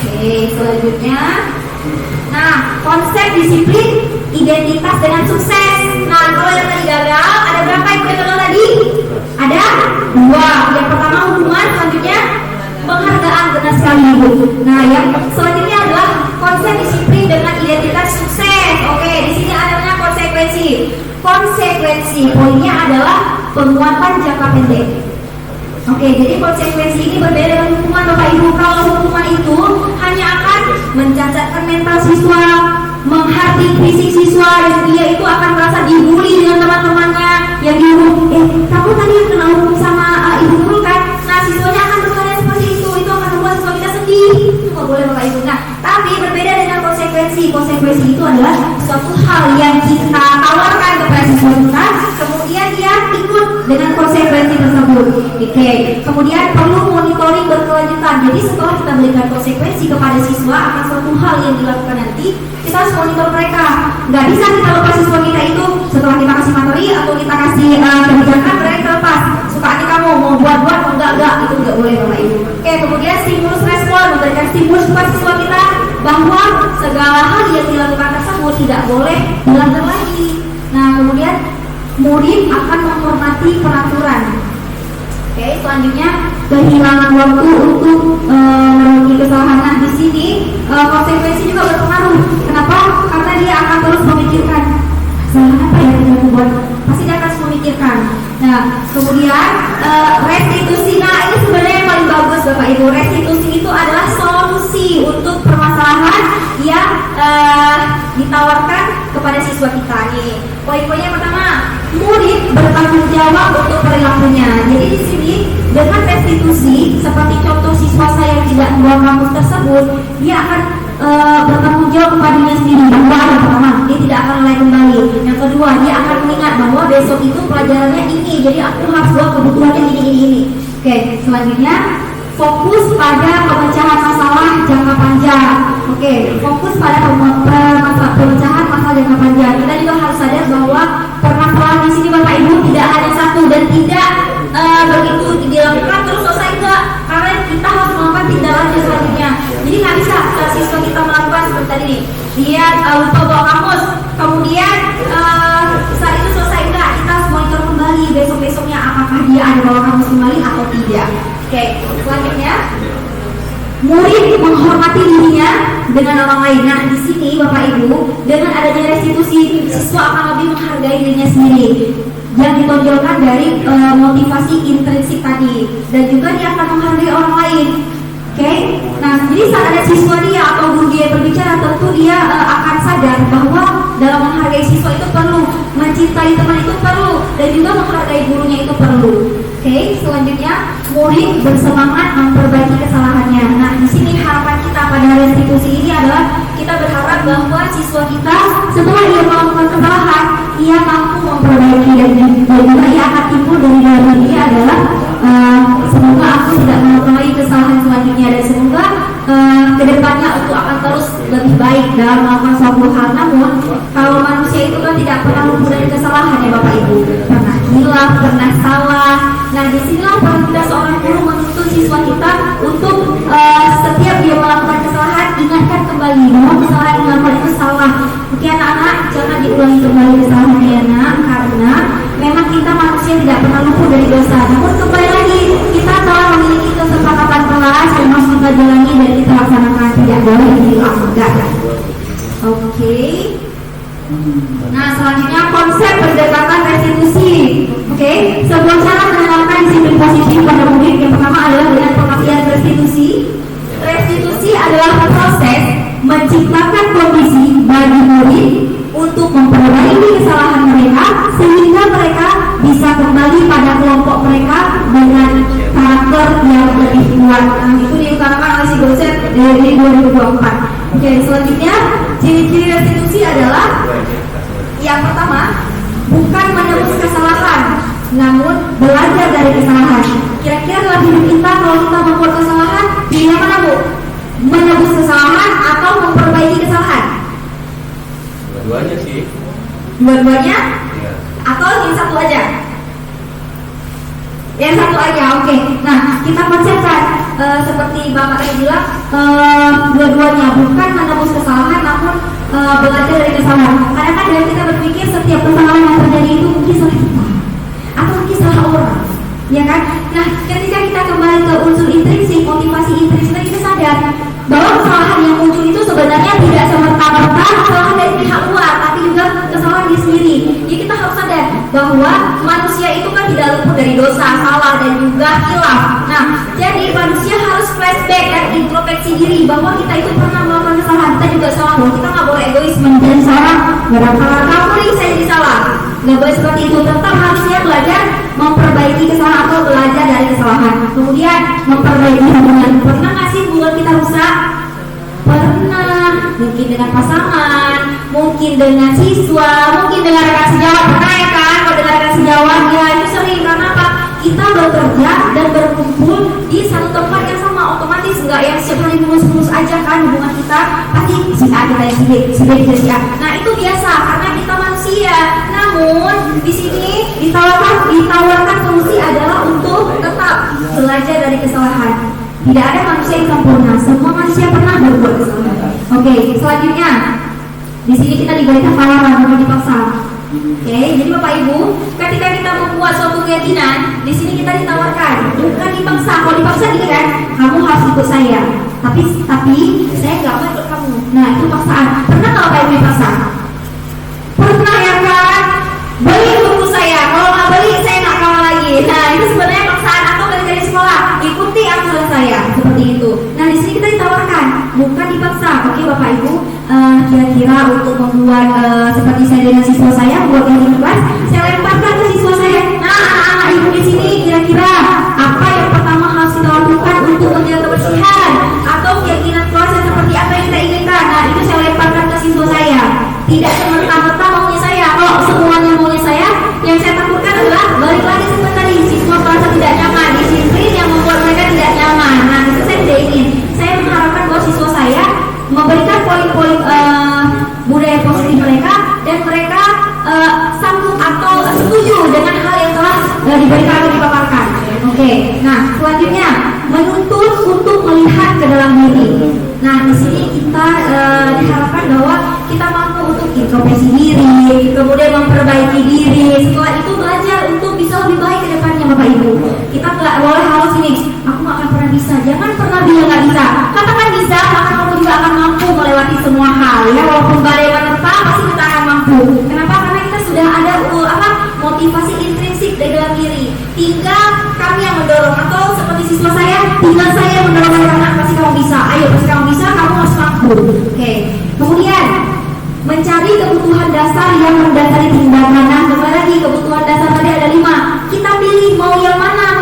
Oke, selanjutnya, nah konsep disiplin identitas dengan sukses. Nah kalau yang tadi gagal, ada berapa yang gagal tadi? Ada 2. Yang pertama hukuman, selanjutnya penghargaan, benar sekali Ibu. Nah yang selanjutnya adalah konsep disiplin dengan identitas sukses. Oke, di sini adanya konsekuensi. Konsekuensi poinnya adalah penguatan jangka pendek. Oke, jadi konsekuensi ini berbeda dengan hukuman Bapak Ibu. Kalau hukuman itu hanya akan mencacatkan mental siswa, menghardik fisik siswa, dan dia itu akan merasa dibully dengan teman-temannya yang dihukum. Kamu tadi yang kena hukum sama Ibu Guru kan? Nah siswanya akan berkata seperti itu akan membuat siswa kita sedih. Itu nggak boleh Bapak Ibu. Nah tapi berbeda dengan konsekuensi. Konsekuensi itu adalah suatu hal yang kita tawarkan kepada siswa kita, kemudian dia ikut dengan konsekuensi tersebut. Oke, kemudian perlu monitoring berkelanjutan. Jadi setelah kita berikan konsekuensi kepada siswa akan suatu hal yang dilakukan nanti, kita harus monitor mereka. Nggak bisa kita lepas siswa kita itu setelah kita kasih materi atau kita kasih kebijakan, mereka lepas. Suka hati kamu mau buat-buat, enggak, itu nggak boleh Bapak Ibu. Oke, kemudian stimulus respon, memberikan stimulus kepada siswa kita bahwa segala hal yang dilakukan tersebut tidak boleh dilanggar lagi. Nah, kemudian murid akan menghormati peraturan. Oke, selanjutnya kehilangan waktu untuk memenuhi kesalahan. Nah, di sini konsekuensi juga berpengaruh. Kenapa? Karena dia akan terus memikirkan kesalahan apa yang kita buat. Pasti dia akan memikirkan. Nah, kemudian restitusi. Nah, ini sebenarnya yang paling bagus Bapak Ibu. Restitusi itu adalah solusi untuk permasalahan yang ditawarkan kepada siswa kita nih. Poin-poinnya pertama, murid bertanggung jawab untuk perilakunya. Jadi di sini dengan restitusi, seperti contoh siswa saya yang tidak membawa kamus tersebut, dia akan bertanggung jawab kepada dirinya sendiri. Bahwa yang pertama, dia tidak akan mulai kembali. Yang kedua, dia akan mengingat bahwa besok itu pelajarannya ini, jadi aku harus buat kebutuhannya ini. Oke, selanjutnya fokus pada pemecahan masalah jangka panjang. Oke, fokus pada pemecahan masalah jangka panjang. Kita juga harus sadar bahwa permasalahan di sini Bapak Ibu tidak hanya satu dan tidak begitu dilakukan terus selesai enggak, karena kita harus melakukan tindak lanjut selanjutnya. Jadi nggak bisa siswa kita melakukan seperti tadi nih, dia lupa bawa kamus, kemudian saat itu selesai enggak, kita harus monitor kembali besok-besoknya apakah dia ada bawa kamus kembali atau tidak. Oke, selanjutnya murid menghormati dirinya dengan orang lain. Nah, di sini Bapak Ibu, dengan adanya restitusi, siswa akan lebih menghargai dirinya sendiri. Yang ditonjolkan dari motivasi intrinsik tadi, dan juga dia akan menghargai orang lain. Oke, nah jadi saat ada siswa dia atau guru dia berbicara, tentu dia akan sadar bahwa dalam menghargai siswa itu perlu, mencintai teman itu perlu, dan juga menghargai gurunya itu perlu. Oke, selanjutnya murid bersemangat memperbaiki kesalahannya. Nah, di sini harapan kita pada restitusi ini adalah kita berharap bahwa siswa kita setelah ia melakukan kesalahan, ia mampu memperbaiki dan juga ia akan timbul dari dalam diri adalah semoga aku tidak mengulangi kesalahan selanjutnya dan semoga kedepannya aku akan terus lebih baik dalam melakukan suatu hal. Namun kalau manusia itu kan tidak pernah luput dari kesalahan ya Bapak Ibu, pernah hilaf, pernah salah. Nah disinilah peran kita seorang guru menuntut siswa kita untuk setiap dia melakukan kesalahan ingatkan kembali bahwa kesalahan yang dilakukan itu salah. Oke anak-anak, jangan diulangi kembali kesalahannya ya nak, karena memang kita manusia tidak pernah luput dari dosa. Namun kembali lagi kita telah memiliki kesepakatan kelas yang harus kita jalani dan kita laksanakan, tidak boleh dilanggar. Oke. Nah selanjutnya konsep pendekatan restitusi. Oke, sebuah cara mengenalkan disiplin positif pada murid yang pertama adalah dengan pengertian restitusi. Restitusi adalah proses menciptakan kondisi bagi murid untuk memperbaiki kesalahan mereka sehingga mereka bisa kembali pada kelompok mereka dengan karakter yang lebih kuat. Nah, itu diutarakan oleh si dosen dari 2024. Oke, selanjutnya ciri-ciri restitusi adalah yang pertama, bukan menebus kesalahan, namun belajar dari kesalahan. Kira-kira dalam hidup kita kalau kita membuat kesalahan, pilih mana Bu? Menebus kesalahan atau memperbaiki kesalahan? Dua-duanya sih. Dua-duanya? Iya. Atau yang satu aja? Yang satu aja, oke. Nah, kita konsepkan seperti Bapak tadi bilang, dua-duanya bukan menebus kesalahan, namun belajar dari kesalahan. Kadang-kadang kita berpikir setiap kesalahan yang terjadi itu mungkin salah kita atau mungkin salah orang, ya kan? Nah, ketika kita kembali ke unsur intrinsik, motivasi intrinsik, kita sadar bahwa kesalahan yang muncul itu sebenarnya tidak semerta-merta kesalahan dari pihak luar, tapi juga kesalahan diri sendiri. Jadi kita harus sadar bahwa manusia itu kan tidak luput dari dosa, salah dan juga hilaf. Nah, jadi manusia harus flashback dan introspeksi diri bahwa kita itu pernah melakukan kesalahan, kita juga salah, bahwa kita nggak boleh egois menjadi salah. Kalau kamu nih saya jadi salah, nggak boleh seperti itu. Tetap harusnya belajar memperbaiki kesalahan atau belajar dari kesalahan. Kemudian memperbaiki hubungan. Pernah nggak sih hubungan kita rusak? Pernah. Mungkin dengan pasangan, mungkin dengan siswa, mungkin dengan rekan sejawat. Pernah ya kan? Kalau dengan rekan sejawat ya itu sering. Karena apa? Kita bekerja dan berkumpul di satu tempat yang sama, otomatis nggak yang setiap hari mulus-mulus aja kan hubungan kita, pasti si A kita yang si B kita si A. Nah itu biasa karena kita manusia. Namun di sini ditawarkan solusi adalah untuk tetap belajar dari kesalahan. Tidak ada manusia yang sempurna, semua manusia pernah berbuat kesalahan. Oke, selanjutnya di sini kita diberikan tawaran, bukan dipaksa. Oke, jadi Bapak Ibu, ketika kita membuat suatu keyakinan, di sini kita ditawarkan, bukan dipaksa. Kalau dipaksa gitu kan, kamu harus ikut saya. Tapi saya nggak mau ikut kamu. Nah itu paksaan. Pernah nggak Bapak Ibu dipaksa? Pernah ya kan? Beli buku saya. Kalau nggak beli, saya nggak kamu lagi. Nah itu sebenarnya paksaan atau dari sekolah. Ikuti aturan saya seperti itu. Nah di sini kita ditawarkan, bukan dipaksa. Oke Bapak Ibu. Kira-kira untuk membuat seperti saya dengan siswa saya buat yang kelas, saya lemparkan ke siswa saya. Nah anak-anak ibu di sini kira-kira apa yang pertama harus kita lakukan untuk menjaga kebersihan atau keyakinan kelas yang seperti apa yang kita inginkan. Nah itu saya lemparkan ke siswa saya. Tidak semerta-merta maunya saya. Kalau semuanya maunya saya, yang saya takutkan adalah balik lagi seperti tadi, siswa merasa tidak nyaman, disiplin yang membuat mereka tidak nyaman. Nah itu saya tidak ingin. Saya mengharapkan bahwa siswa saya memberikan poin-poin budaya positif mereka dan mereka sanggup atau setuju dengan hal yang telah diberikan atau dipaparkan. Oke, nah selanjutnya menuntut untuk melihat ke dalam diri. Nah di sini kita diharapkan bahwa kita mampu untuk introspeksi diri, kemudian memperbaiki diri. Setelah itu belajar untuk bisa lebih baik ke depannya Bapak Ibu. Kita nggak boleh harus ini, aku nggak akan pernah bisa. Jangan pernah bilang nggak bisa. Katakan bisa, maka kamu juga akan mampu melewati semua hal. Ya walaupun badai menerpa, pasti kita akan mampu. Kenapa? Karena kita sudah ada motivasi intrinsik dari dalam diri. Tinggal kami yang mendorong, atau seperti siswa saya, tinggal saya mendorong mereka, pasti kamu bisa. Ayo, pasti kamu bisa, kamu harus mampu. Oke. Kemudian mencari kebutuhan dasar yang mendasari tindakan. Nah, kembali lagi kebutuhan dasar tadi ada 5. Kita pilih mau yang mana.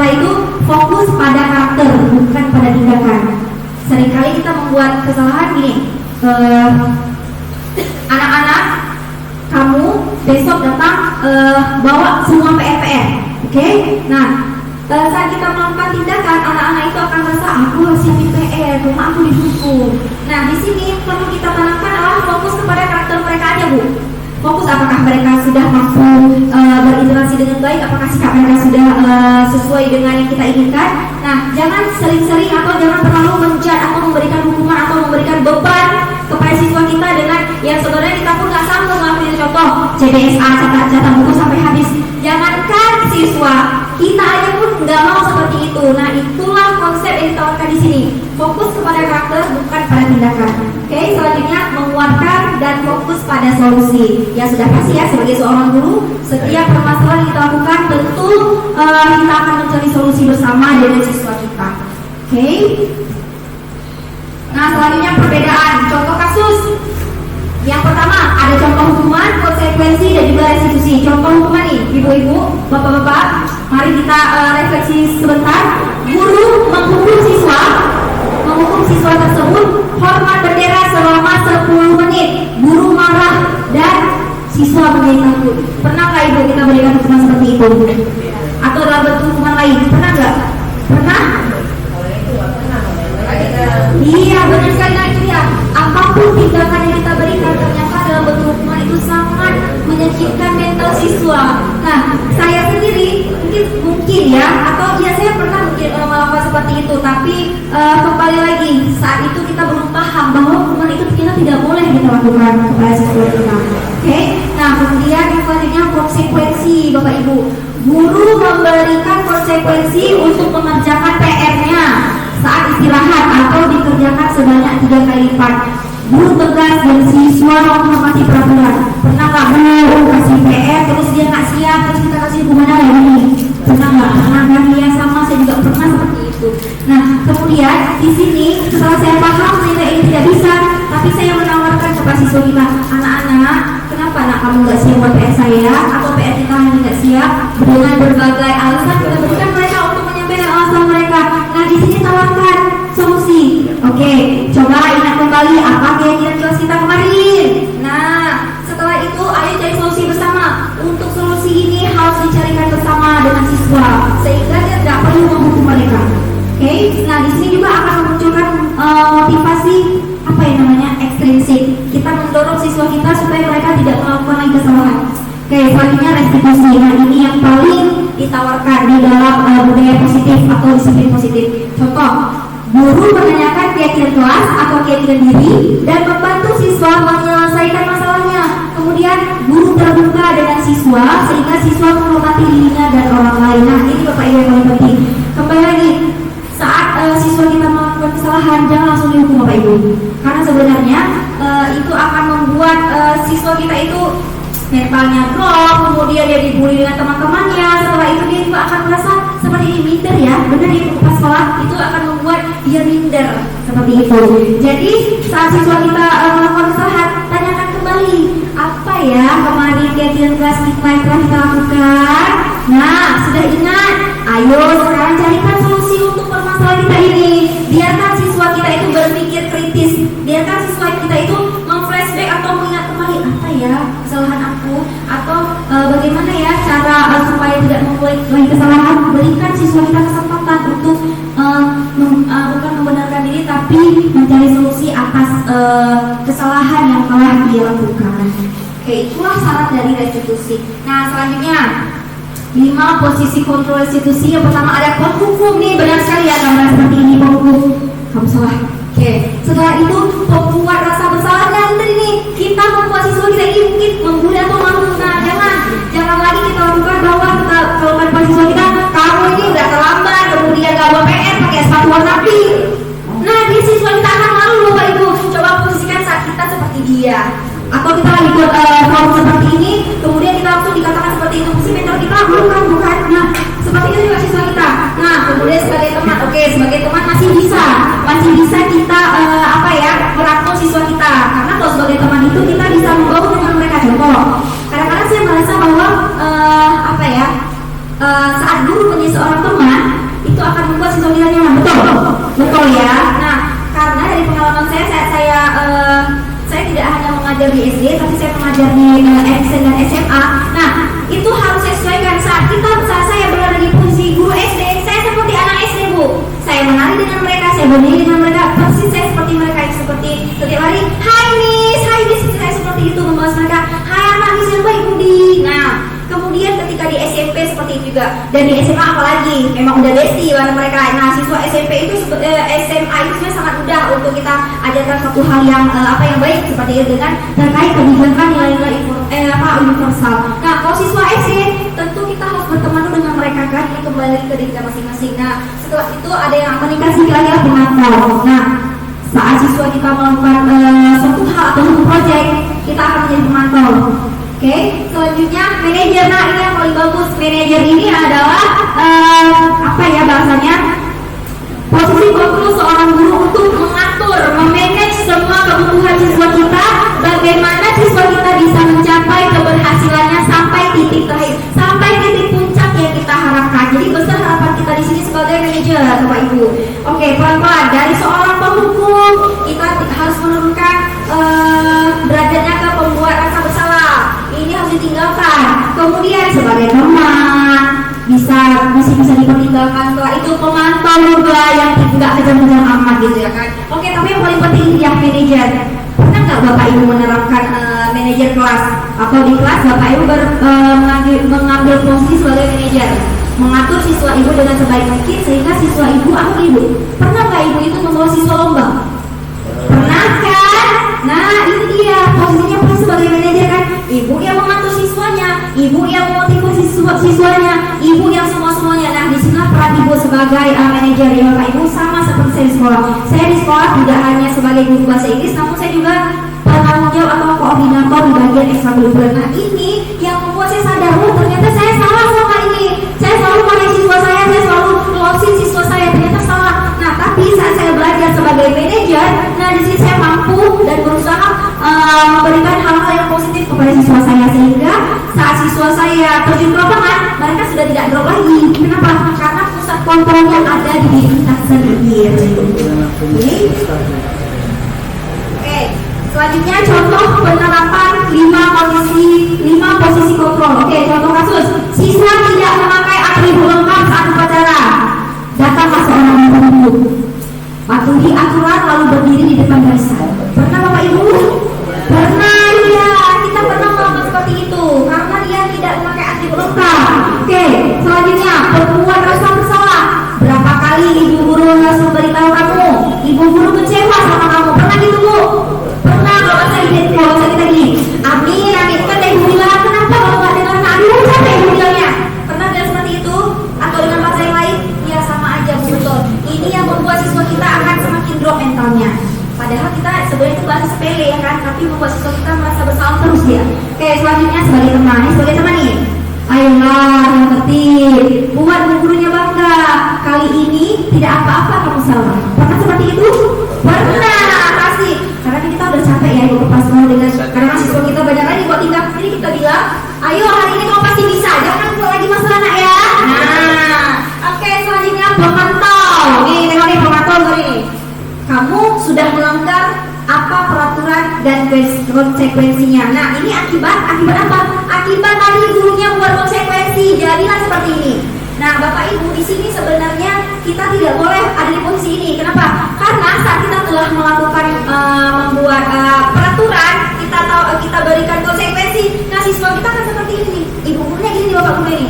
setelah itu fokus pada karakter, bukan pada tindakan. Seringkali kita membuat kesalahan gini, anak-anak, kamu besok datang bawa semua PR, oke? Nah, saat kita melakukan tindakan, anak-anak itu akan merasa aku harus siapin PR, rumah aku dihukum. Nah, di sini perlu kita tanamkan adalah fokus kepada karakter mereka aja, Bu. Fokus apakah mereka sudah mampu berinteraksi dengan baik, apakah sikap mereka sudah sesuai dengan yang kita inginkan. Nah, jangan sering-sering atau jangan terlalu menjat atau memberikan hukuman atau memberikan beban kepada siswa kita dengan yang sebenarnya kita pun nggak sanggup ngelakuin. Contoh CBSA, catat buku sampai habis. Jangankan siswa, kita aja pun nggak mau seperti itu. Nah, itulah konsep yang ditawarkan di sini. Fokus kepada karakter, bukan pada tindakan. Oke, selanjutnya menguatkan dan fokus pada solusi. Ya sudah pasti ya, sebagai seorang guru, setiap permasalahan yang kita lakukan tentu kita akan mencari solusi bersama dengan siswa kita. Oke. Nah, selanjutnya perbedaan. Contoh kasus. Yang pertama, ada contoh hukuman, konsekuensi, dan juga restitusi. Contoh hukuman nih, ibu-ibu, bapak-bapak, mari kita refleksi sebentar. Guru menghukum siswa tersebut hormat bendera selama 10 menit. Guru marah dan siswa menjadi takut. Pernah nggak ibu kita berikan hukuman seperti itu? Atau dalam bentuk hukuman lain? Pernah nggak? Pernah? Iya, benar sekali. Nah, itu ya. Apapun tindakan yang kita berikan, ternyata dalam bentuk hukuman itu sangat menyakitkan mental siswa. Nah, saya sendiri mungkin ya, atau ya saya pernah mungkin melakukan seperti itu. Tapi kembali lagi, saat itu kita belum paham bahwa hukuman itu kita tidak boleh kita lakukan kepada siswa kita. Oke? Nah, kemudian yang selanjutnya konsekuensi, Bapak Ibu. Guru memberikan konsekuensi untuk mengerjakan PR-nya saat istirahat atau dikerjakan sebanyak 3 kali lipat. Guru tegas dan siswa menghormati peraturan. Pernah nggak guru kasih PR terus dia nggak siap, terus kita kasih hukumannya lagi? Pernah nggak? Pernah kan? Ya sama, saya juga pernah seperti itu. Nah, kemudian di sini setelah saya paham nilai ini tidak bisa, tapi saya menawarkan kepada siswa kita, anak-anak, kenapa nak kamu nggak siap buat PR saya atau PR kita hanya nggak siap? Dengan berbagai alasan kita berikan mereka untuk menyampaikan alasan mereka. Nah, di sini tawarkan solusi. Oke, coba ingat kembali apa keyakinan kelas kita kemarin. Nah, setelah itu ayo cari solusi bersama. Untuk solusi ini harus dicarikan bersama dengan siswa sehingga dia tidak perlu menghukum mereka. Oke, nah di sini juga akan memunculkan motivasi apa yang namanya ekstrinsik. Kita mendorong siswa kita supaya mereka tidak melakukan lagi kesalahan. Oke, selanjutnya restitusi. Nah, ini yang paling ditawarkan di dalam budaya positif atau disiplin positif. Contoh, guru menanyakan keyakinan kelas atau keyakinan diri dan membantu siswa menyelesaikan masalahnya. Kemudian guru terbuka dengan siswa sehingga siswa menghormati dirinya dan orang lain. Nah, ini Bapak Ibu yang paling penting. Kembali lagi, saat siswa kita melakukan kesalahan jangan langsung dihukum Bapak Ibu, karena sebenarnya itu akan membuat siswa kita itu mentalnya drop, kemudian dia dibully dengan teman-temannya. Setelah itu dia juga akan merasa seperti ini, minder ya, benar ya, pas sekolah itu akan membuat dia minder seperti itu. Jadi saat siswa kita melakukan kesalahan, tanyakan kembali apa ya kemarin kegiatan kelas kita yang telah kita lakukan. Nah, sudah ingat, ayo sekarang carikan solusi untuk permasalahan kita ini. Biarkan siswa kita itu berpikir kritis, biarkan siswa kita itu memflashback atau mengingat kembali apa ya kesalahan aku, atau bagaimana ya cara supaya tidak mengulangi kesalahan. Berikan siswa kita kesempatan untuk bukan membenarkan diri tapi mencari solusi atas kesalahan yang telah dia lakukan. Oke, itulah syarat dari restitusi. Nah, selanjutnya 5 posisi kontrol restitusi. Yang pertama ada penghukum nih, benar sekali ya gambar seperti ini, penghukum. Kamu salah. Oke, setelah itu membuat rasa bersalah, dan ini kita membuat siswa kita ini mungkin membuli atau malu. Nah, jangan lagi kita lakukan bahwa kita lakukan pada siswa kita, kamu ini udah terlambat, kemudian gak bawa PR pakai sepatu warna pink. Nah, di siswa kita akan malu Bapak Ibu. Coba posisikan saat kita seperti dia, atau kita lagi buat form seperti ini, kemudian kita langsung dikatakan seperti itu, mesti mentor kita bukan. Nah, seperti itu juga siswa kita. Nah, kemudian sebagai teman, sebagai teman masih bisa kita merangkul siswa kita, karena di SD, tapi saya mengajar di SN dan SMA. Nah, itu harus saya sesuaikan. Saat saya berada di posisi guru SD, saya seperti anak SD, Bu. Saya menari dengan mereka, saya berdiri dengan mereka, persis saya seperti mereka, seperti setiap hari, hai miss, saya seperti itu membahas mereka, hai anak miss yang baik Budi. Nah, kemudian ketika di SMP seperti itu juga, dan di SMA apalagi, memang udah bestie warna mereka. Nah, siswa SMP itu SMA itu sebenarnya sangat mudah untuk kita ajarkan satu hal yang yang baik seperti itu dengan terkait kebijakan nilai-nilai universal. Nah, kalau siswa SD tentu kita harus berteman dengan mereka kan, ini kembali ke diri kita masing-masing. Nah, setelah itu ada yang komunikasi lagi pengantar. Nah, saat siswa kita melakukan suatu hal atau satu proyek, kita akan menjadi pemantau. Oke, selanjutnya manajer. Nah, ini yang paling bagus. Manajer ini adalah bahasanya posisi kontrol seorang guru untuk mengatur, memanage semua kebutuhan siswa kita, bagaimana siswa kita bisa mencapai keberhasilannya sampai titik terakhir, sampai titik puncak yang kita harapkan. Jadi besar harapan kita di sini sebagai manajer, Bapak Ibu. Oke, pelan-pelan dari seorang penghukum kita harus menurunkan derajatnya ke pembuat rasa bersalah. Ini harus ditinggalkan. Kemudian sebagai teman bisa dipertinggalkan. Setelah itu pemantau juga yang tidak kejam-kejam amat gitu ya kan. Oke, tapi yang paling penting ini yang manajer. Pernah nggak Bapak Ibu menerapkan manajer kelas atau di kelas Bapak Ibu mengambil posisi sebagai manajer, mengatur siswa Ibu dengan sebaik mungkin sehingga siswa Ibu atau Ibu pernah nggak Ibu itu membawa siswa lomba? Pernah kan? Nah, ini dia posisinya pernah sebagai manajer kan. Ibu yang mengatur siswanya, Ibu yang memotivasi siswanya, Ibu yang semuanya. Nah, di sini peran Ibu sebagai manajer ya Bapak Ibu sama seperti saya di sekolah. Saya di sekolah tidak hanya sebagai guru bahasa Inggris, namun saya juga penanggung jawab atau koordinator di bagian ekstrakurikuler. Nah, ini yang membuat saya sadar, ternyata saya salah sama ini. Saya selalu pakai siswa saya selalu closing siswa saya, ternyata salah. Nah, tapi saat saya belajar sebagai manajer, nah di sini saya mampu dan berusaha memberikan hal-hal yang positif kepada siswa saya sehingga saat siswa saya terjun ke lapangan, mereka sudah tidak drop lagi. Kenapa? Karena pusat kontrolnya ada di diri kita sendiri. Oke, selanjutnya contoh penerapan 5 posisi kontrol. Oke, contoh kasus siswa tidak memakai atribut lengkap saat upacara. Datanglah seorang ibu, patuhi aturan lalu berdiri di depan barisan. Pernah Bapak Ibu? Pernah ya, kita pernah melakukan seperti itu karena dia tidak memakai atribut lengkap. Oke, selanjutnya pertemuan rasa bersalah. Berapa kali ibu guru harus memberitahu kamu, ibu guru kecewa sama kamu? Pernah gitu Bu? Pernah. Kalau saya kita gini, Amin, kan ibu bilang kenapa kalau nggak dengar aduh capek ibu bilangnya. Pernah bilang seperti itu? Atau dengan bahasa yang lain? Ya sama aja betul. Ini yang membuat siswa kita akan semakin drop mentalnya. Padahal kita sebenarnya itu bahasa sepele ya kan, tapi membuat siswa kita merasa bersalah terus dia. Oke, selanjutnya sebagai teman nih. Ayolah yang tertib, buat gurunya bangga. Kali ini tidak apa-apa kamu salah. Pernah seperti itu? Pernah, pasti. Karena kita udah capek ya ibu pas mau dengan karena siswa kita banyak lagi buat tingkat. Jadi kita bilang, ayo hari ini kamu pasti bisa. Jangan lagi masalah nak ya. Nah, oke, selanjutnya pemantau. Nih, tengok nih pemantau ini. Kamu sudah melanggar apa peraturan dan konsekuensinya. Nah, ini akibat apa? Akibat tadi gurunya buat konsekuensi, jadilah seperti ini. Nah, Bapak Ibu di sini sebenarnya kita tidak boleh ada di posisi ini. Kenapa? Karena saat kita telah melakukan membuat peraturan, kita berikan konsekuensi. Nah, siswa kita kan seperti ini. Ibu gurunya gini, Bapak guru ini.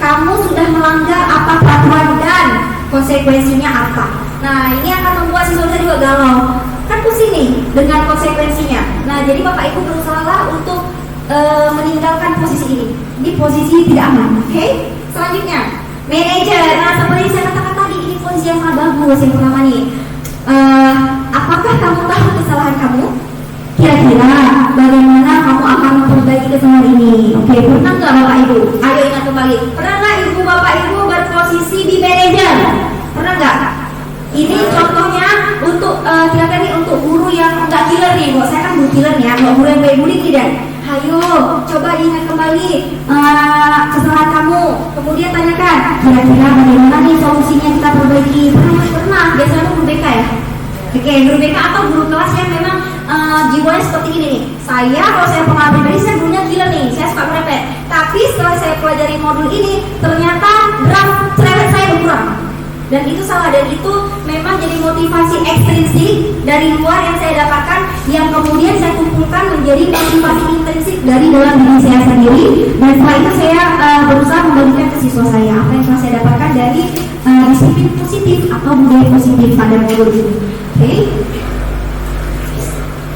Kamu sudah melanggar apa peraturan dan konsekuensinya apa? Nah, ini akan membuat siswa kita juga galau. Kan pusing nih dengan konsekuensinya. Nah, jadi Bapak Ibu berusaha untuk meninggalkan posisi ini. Ini posisi tidak aman. Oke? Selanjutnya, manajer. Nah, seperti saya katakan tadi, ini posisi yang sangat bagus. Yang pertama nih, apakah kamu tahu kesalahan kamu? Kira-kira bagaimana kamu akan memperbaiki kesalahan ini? Oke, pernah nggak Bapak Ibu? Ayo ingat kembali. Pernah nggak Ibu Bapak Ibu berposisi di manajer? Pernah nggak? Ini contohnya untuk kira-kira nih untuk guru yang nggak killer nih. Kalau saya kan guru killer nih ya. Kalau guru yang baik bully tidak. Ayo, coba diingat kembali kesalahan kamu. Kemudian tanyakan, kira-kira bagaimana nih solusinya kita perbaiki? Pernah? Biasanya guru BK ya. Oke, guru BK atau guru kelas yang memang jiwanya seperti ini nih. Kalau saya pengalaman pribadi, saya dulunya gila nih, saya suka merepet. Tapi setelah saya pelajari modul ini, ternyata draft cerewet saya berkurang. Dan itu salah, dan itu memang jadi motivasi ekstrinsik dari luar yang saya dapatkan, yang kemudian saya kumpulkan menjadi motivasi intrinsik dari dalam diri saya sendiri. Dan setelah itu saya berusaha membagikan ke siswa saya apa yang telah saya dapatkan dari disiplin positif atau budaya positif pada modul ini. Oke.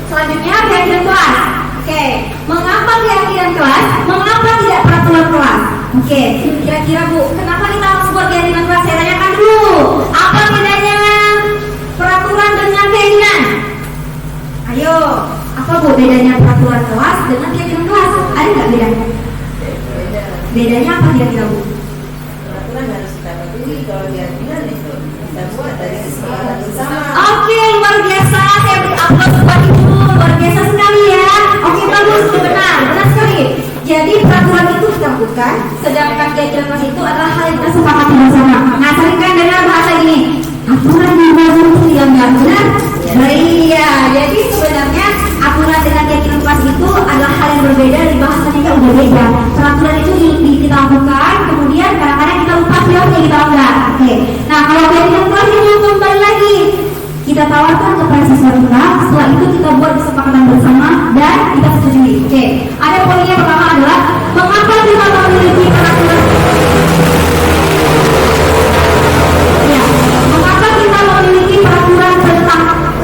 Selanjutnya keyakinan kelas. Oke, mengapa keyakinan kelas? Mengapa tidak peraturan kelas? Oke, kira-kira Bu, kenapa kita harus buat keyakinan kelas? Saya tanyakan dulu, apa bedanya peraturan dengan keyakinan? Ayo, apa Bu bedanya peraturan kelas dengan keyakinan kelas? Ada nggak bedanya? Bedanya apa kira-kira Bu? Peraturan harus kita patuhi, kalau keyakinan itu kita buat dari kesepakatan bersama. Oke, luar biasa. Saya beri aplaus buat Ibu. Luar biasa sekali ya. Oke, bagus, benar sekali. Jadi peraturan itu kita lakukan, sedangkan keyakinan kelas itu adalah hal yang kita sepakati bersama. Nah, sering kan dengar bahasa ini, aturan yang baru itu dilanggar, benar? Iya. Jadi sebenarnya aturan dengan keyakinan kelas itu adalah hal yang berbeda, dari bahasanya udah beda. Peraturan itu kita lakukan, kemudian kadang-kadang kita lupa silapnya kita langgar. Oke. Nah, kalau keyakinan kelas ini kembali lagi, kita tawarkan kepada siswa kita, setelah itu kita buat kesepakatan bersama dan kita setujui. Oke. Ada poinnya pertama adalah mengapa kita memiliki peraturan? Ya, mengapa kita memiliki peraturan tentang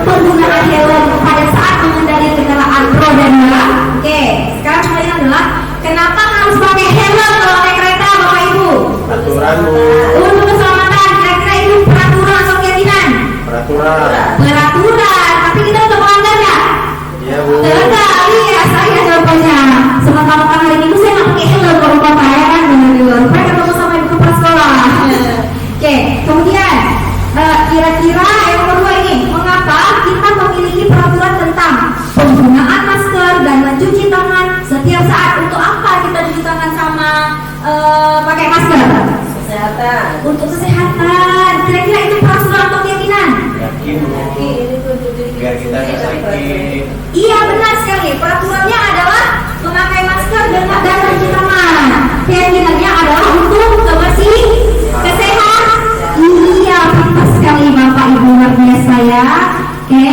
penggunaan helm pada saat mengendarai kendaraan roda 2? Oke. Sekarang pertanyaan adalah kenapa harus pakai helm kalau naik kereta, Bapak Ibu? Peraturan Bu. Untuk keselamatan, kira-kira itu peraturan atau keyakinan? Peraturan. Tapi kita udah melanggar nggak? Iya Bu. Tidak, iya saya jawabannya. Sementara hari Minggu saya nggak pakai helm kalau bapak ya kan benar. Saya ketemu sama ibu kepala sekolah. Oke, kemudian kira-kira yang kedua ini, mengapa kita memiliki peraturan tentang penggunaan masker dan mencuci tangan setiap saat? Untuk apa kita cuci tangan sama pakai masker? Kesehatan. Untuk kesehatan. Kira-kira itu peraturan atau keyakinan? Yakin Bu. Biar kita nggak sakit. Iya, benar sekali. Peraturannya adalah memakai masker dan mencuci tangan. Keyakinannya adalah untuk kebersihan, kesehatan. Iya, pintar sekali Bapak Ibu, luar biasa ya. Oke.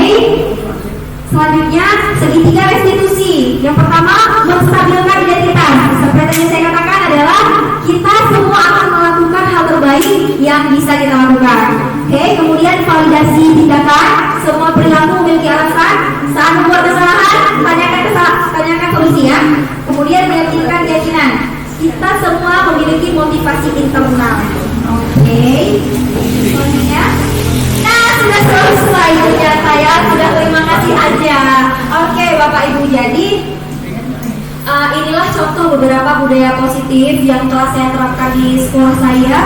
Selanjutnya segitiga restitusi. Yang pertama, menstabilkan identitas. Seperti yang saya katakan adalah kita semua akan melakukan hal terbaik yang bisa kita lakukan. Oke, kemudian validasi tindakan. Semua perilaku memiliki alasan. Saat membuat kesalahan, tanyakan solusi ya. Kemudian meyakinkan keyakinan. Kita semua memiliki motivasi internal. Oke. Selanjutnya. Nah, sudah selesai ternyata ya. Sudah, terima kasih aja. Oke, Bapak Ibu, jadi inilah contoh beberapa budaya positif yang telah saya terapkan di sekolah saya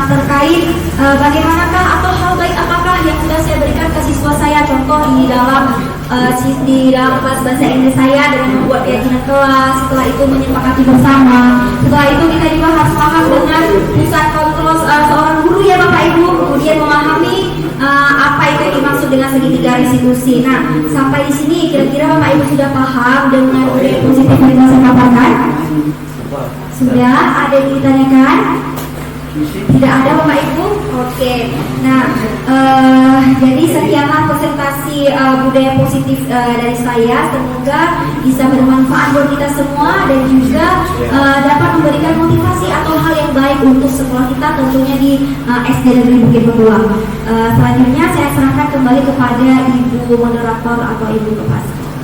terkait bagaimanakah atau hal baik apakah yang sudah saya berikan ke siswa saya. Contoh di dalam kelas bahasa Inggris saya dengan membuat keyakinan kelas, setelah itu menyepakati bersama, setelah itu kita juga harus paham dengan pusat kontrol seorang guru ya Bapak Ibu, kemudian memahami apa itu yang dimaksud dengan segitiga restitusi. Nah, sampai di sini kira-kira Bapak Ibu sudah paham dengan budaya positif yang telah saya paparkan? Sudah? Ada yang ditanyakan? Tidak ada Bapak Ibu? Oke. Nah, jadi sekianlah presentasi budaya positif dari saya. Semoga bisa bermanfaat buat kita semua dan juga dapat memberikan motivasi atau hal yang baik untuk sekolah kita, tentunya di SD Negeri Bukit Petualang. Selanjutnya saya serahkan kembali kepada Ibu moderator atau Ibu Kepala Sekolah.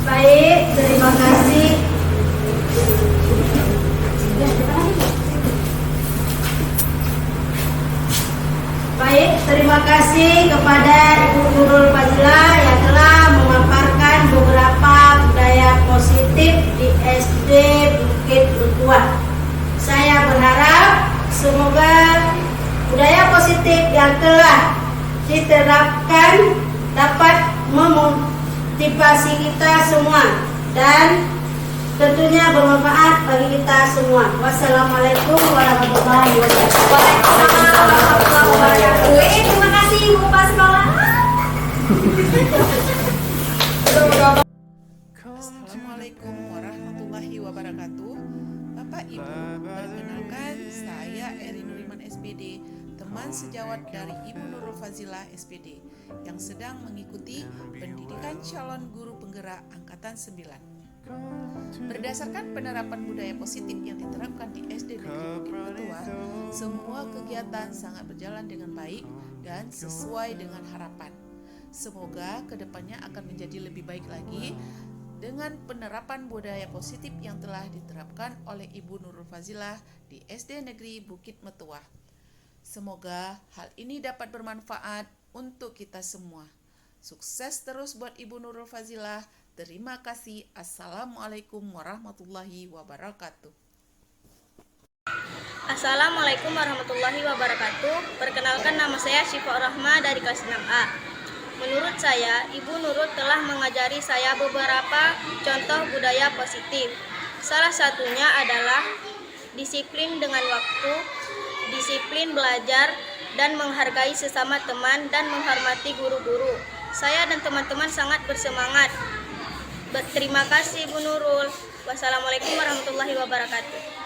Baik, terima kasih. Baik, terima kasih kepada Ibu Nurul Fadilah yang telah memaparkan beberapa budaya positif di SD Bukit Petualang. Saya berharap semoga budaya positif yang telah diterapkan dapat memotivasi kita semua dan tentunya bermanfaat bagi kita semua. Wassalamualaikum warahmatullahi wabarakatuh. Waalaikumsalam warahmatullahi wabarakatuh. Terima kasih Ibu Kepala Sekolah. Assalamualaikum warahmatullahi wabarakatuh. Bapak Ibu, perkenalkan saya Eri Nuriman SPD, teman sejawat dari Ibu Nurul Fazilah SPD yang sedang mengikuti pendidikan calon guru penggerak angkatan 9. Berdasarkan penerapan budaya positif yang diterapkan di SD Negeri Bukit Metuah, semua kegiatan sangat berjalan dengan baik dan sesuai dengan harapan. Semoga kedepannya akan menjadi lebih baik lagi dengan penerapan budaya positif yang telah diterapkan oleh Ibu Nurul Fazilah di SD Negeri Bukit Metuah. Semoga hal ini dapat bermanfaat untuk kita semua. Sukses terus buat Ibu Nurul Fazilah. Terima kasih. Assalamualaikum warahmatullahi wabarakatuh. Assalamualaikum warahmatullahi wabarakatuh. Perkenalkan, nama saya Syifa Rahma dari kelas 6A. Menurut saya, Ibu Nurul telah mengajari saya beberapa contoh budaya positif. Salah satunya adalah disiplin dengan waktu, disiplin belajar, dan menghargai sesama teman dan menghormati guru-guru. Saya dan teman-teman sangat bersemangat. Terima kasih Bu Nurul. Wassalamualaikum warahmatullahi wabarakatuh.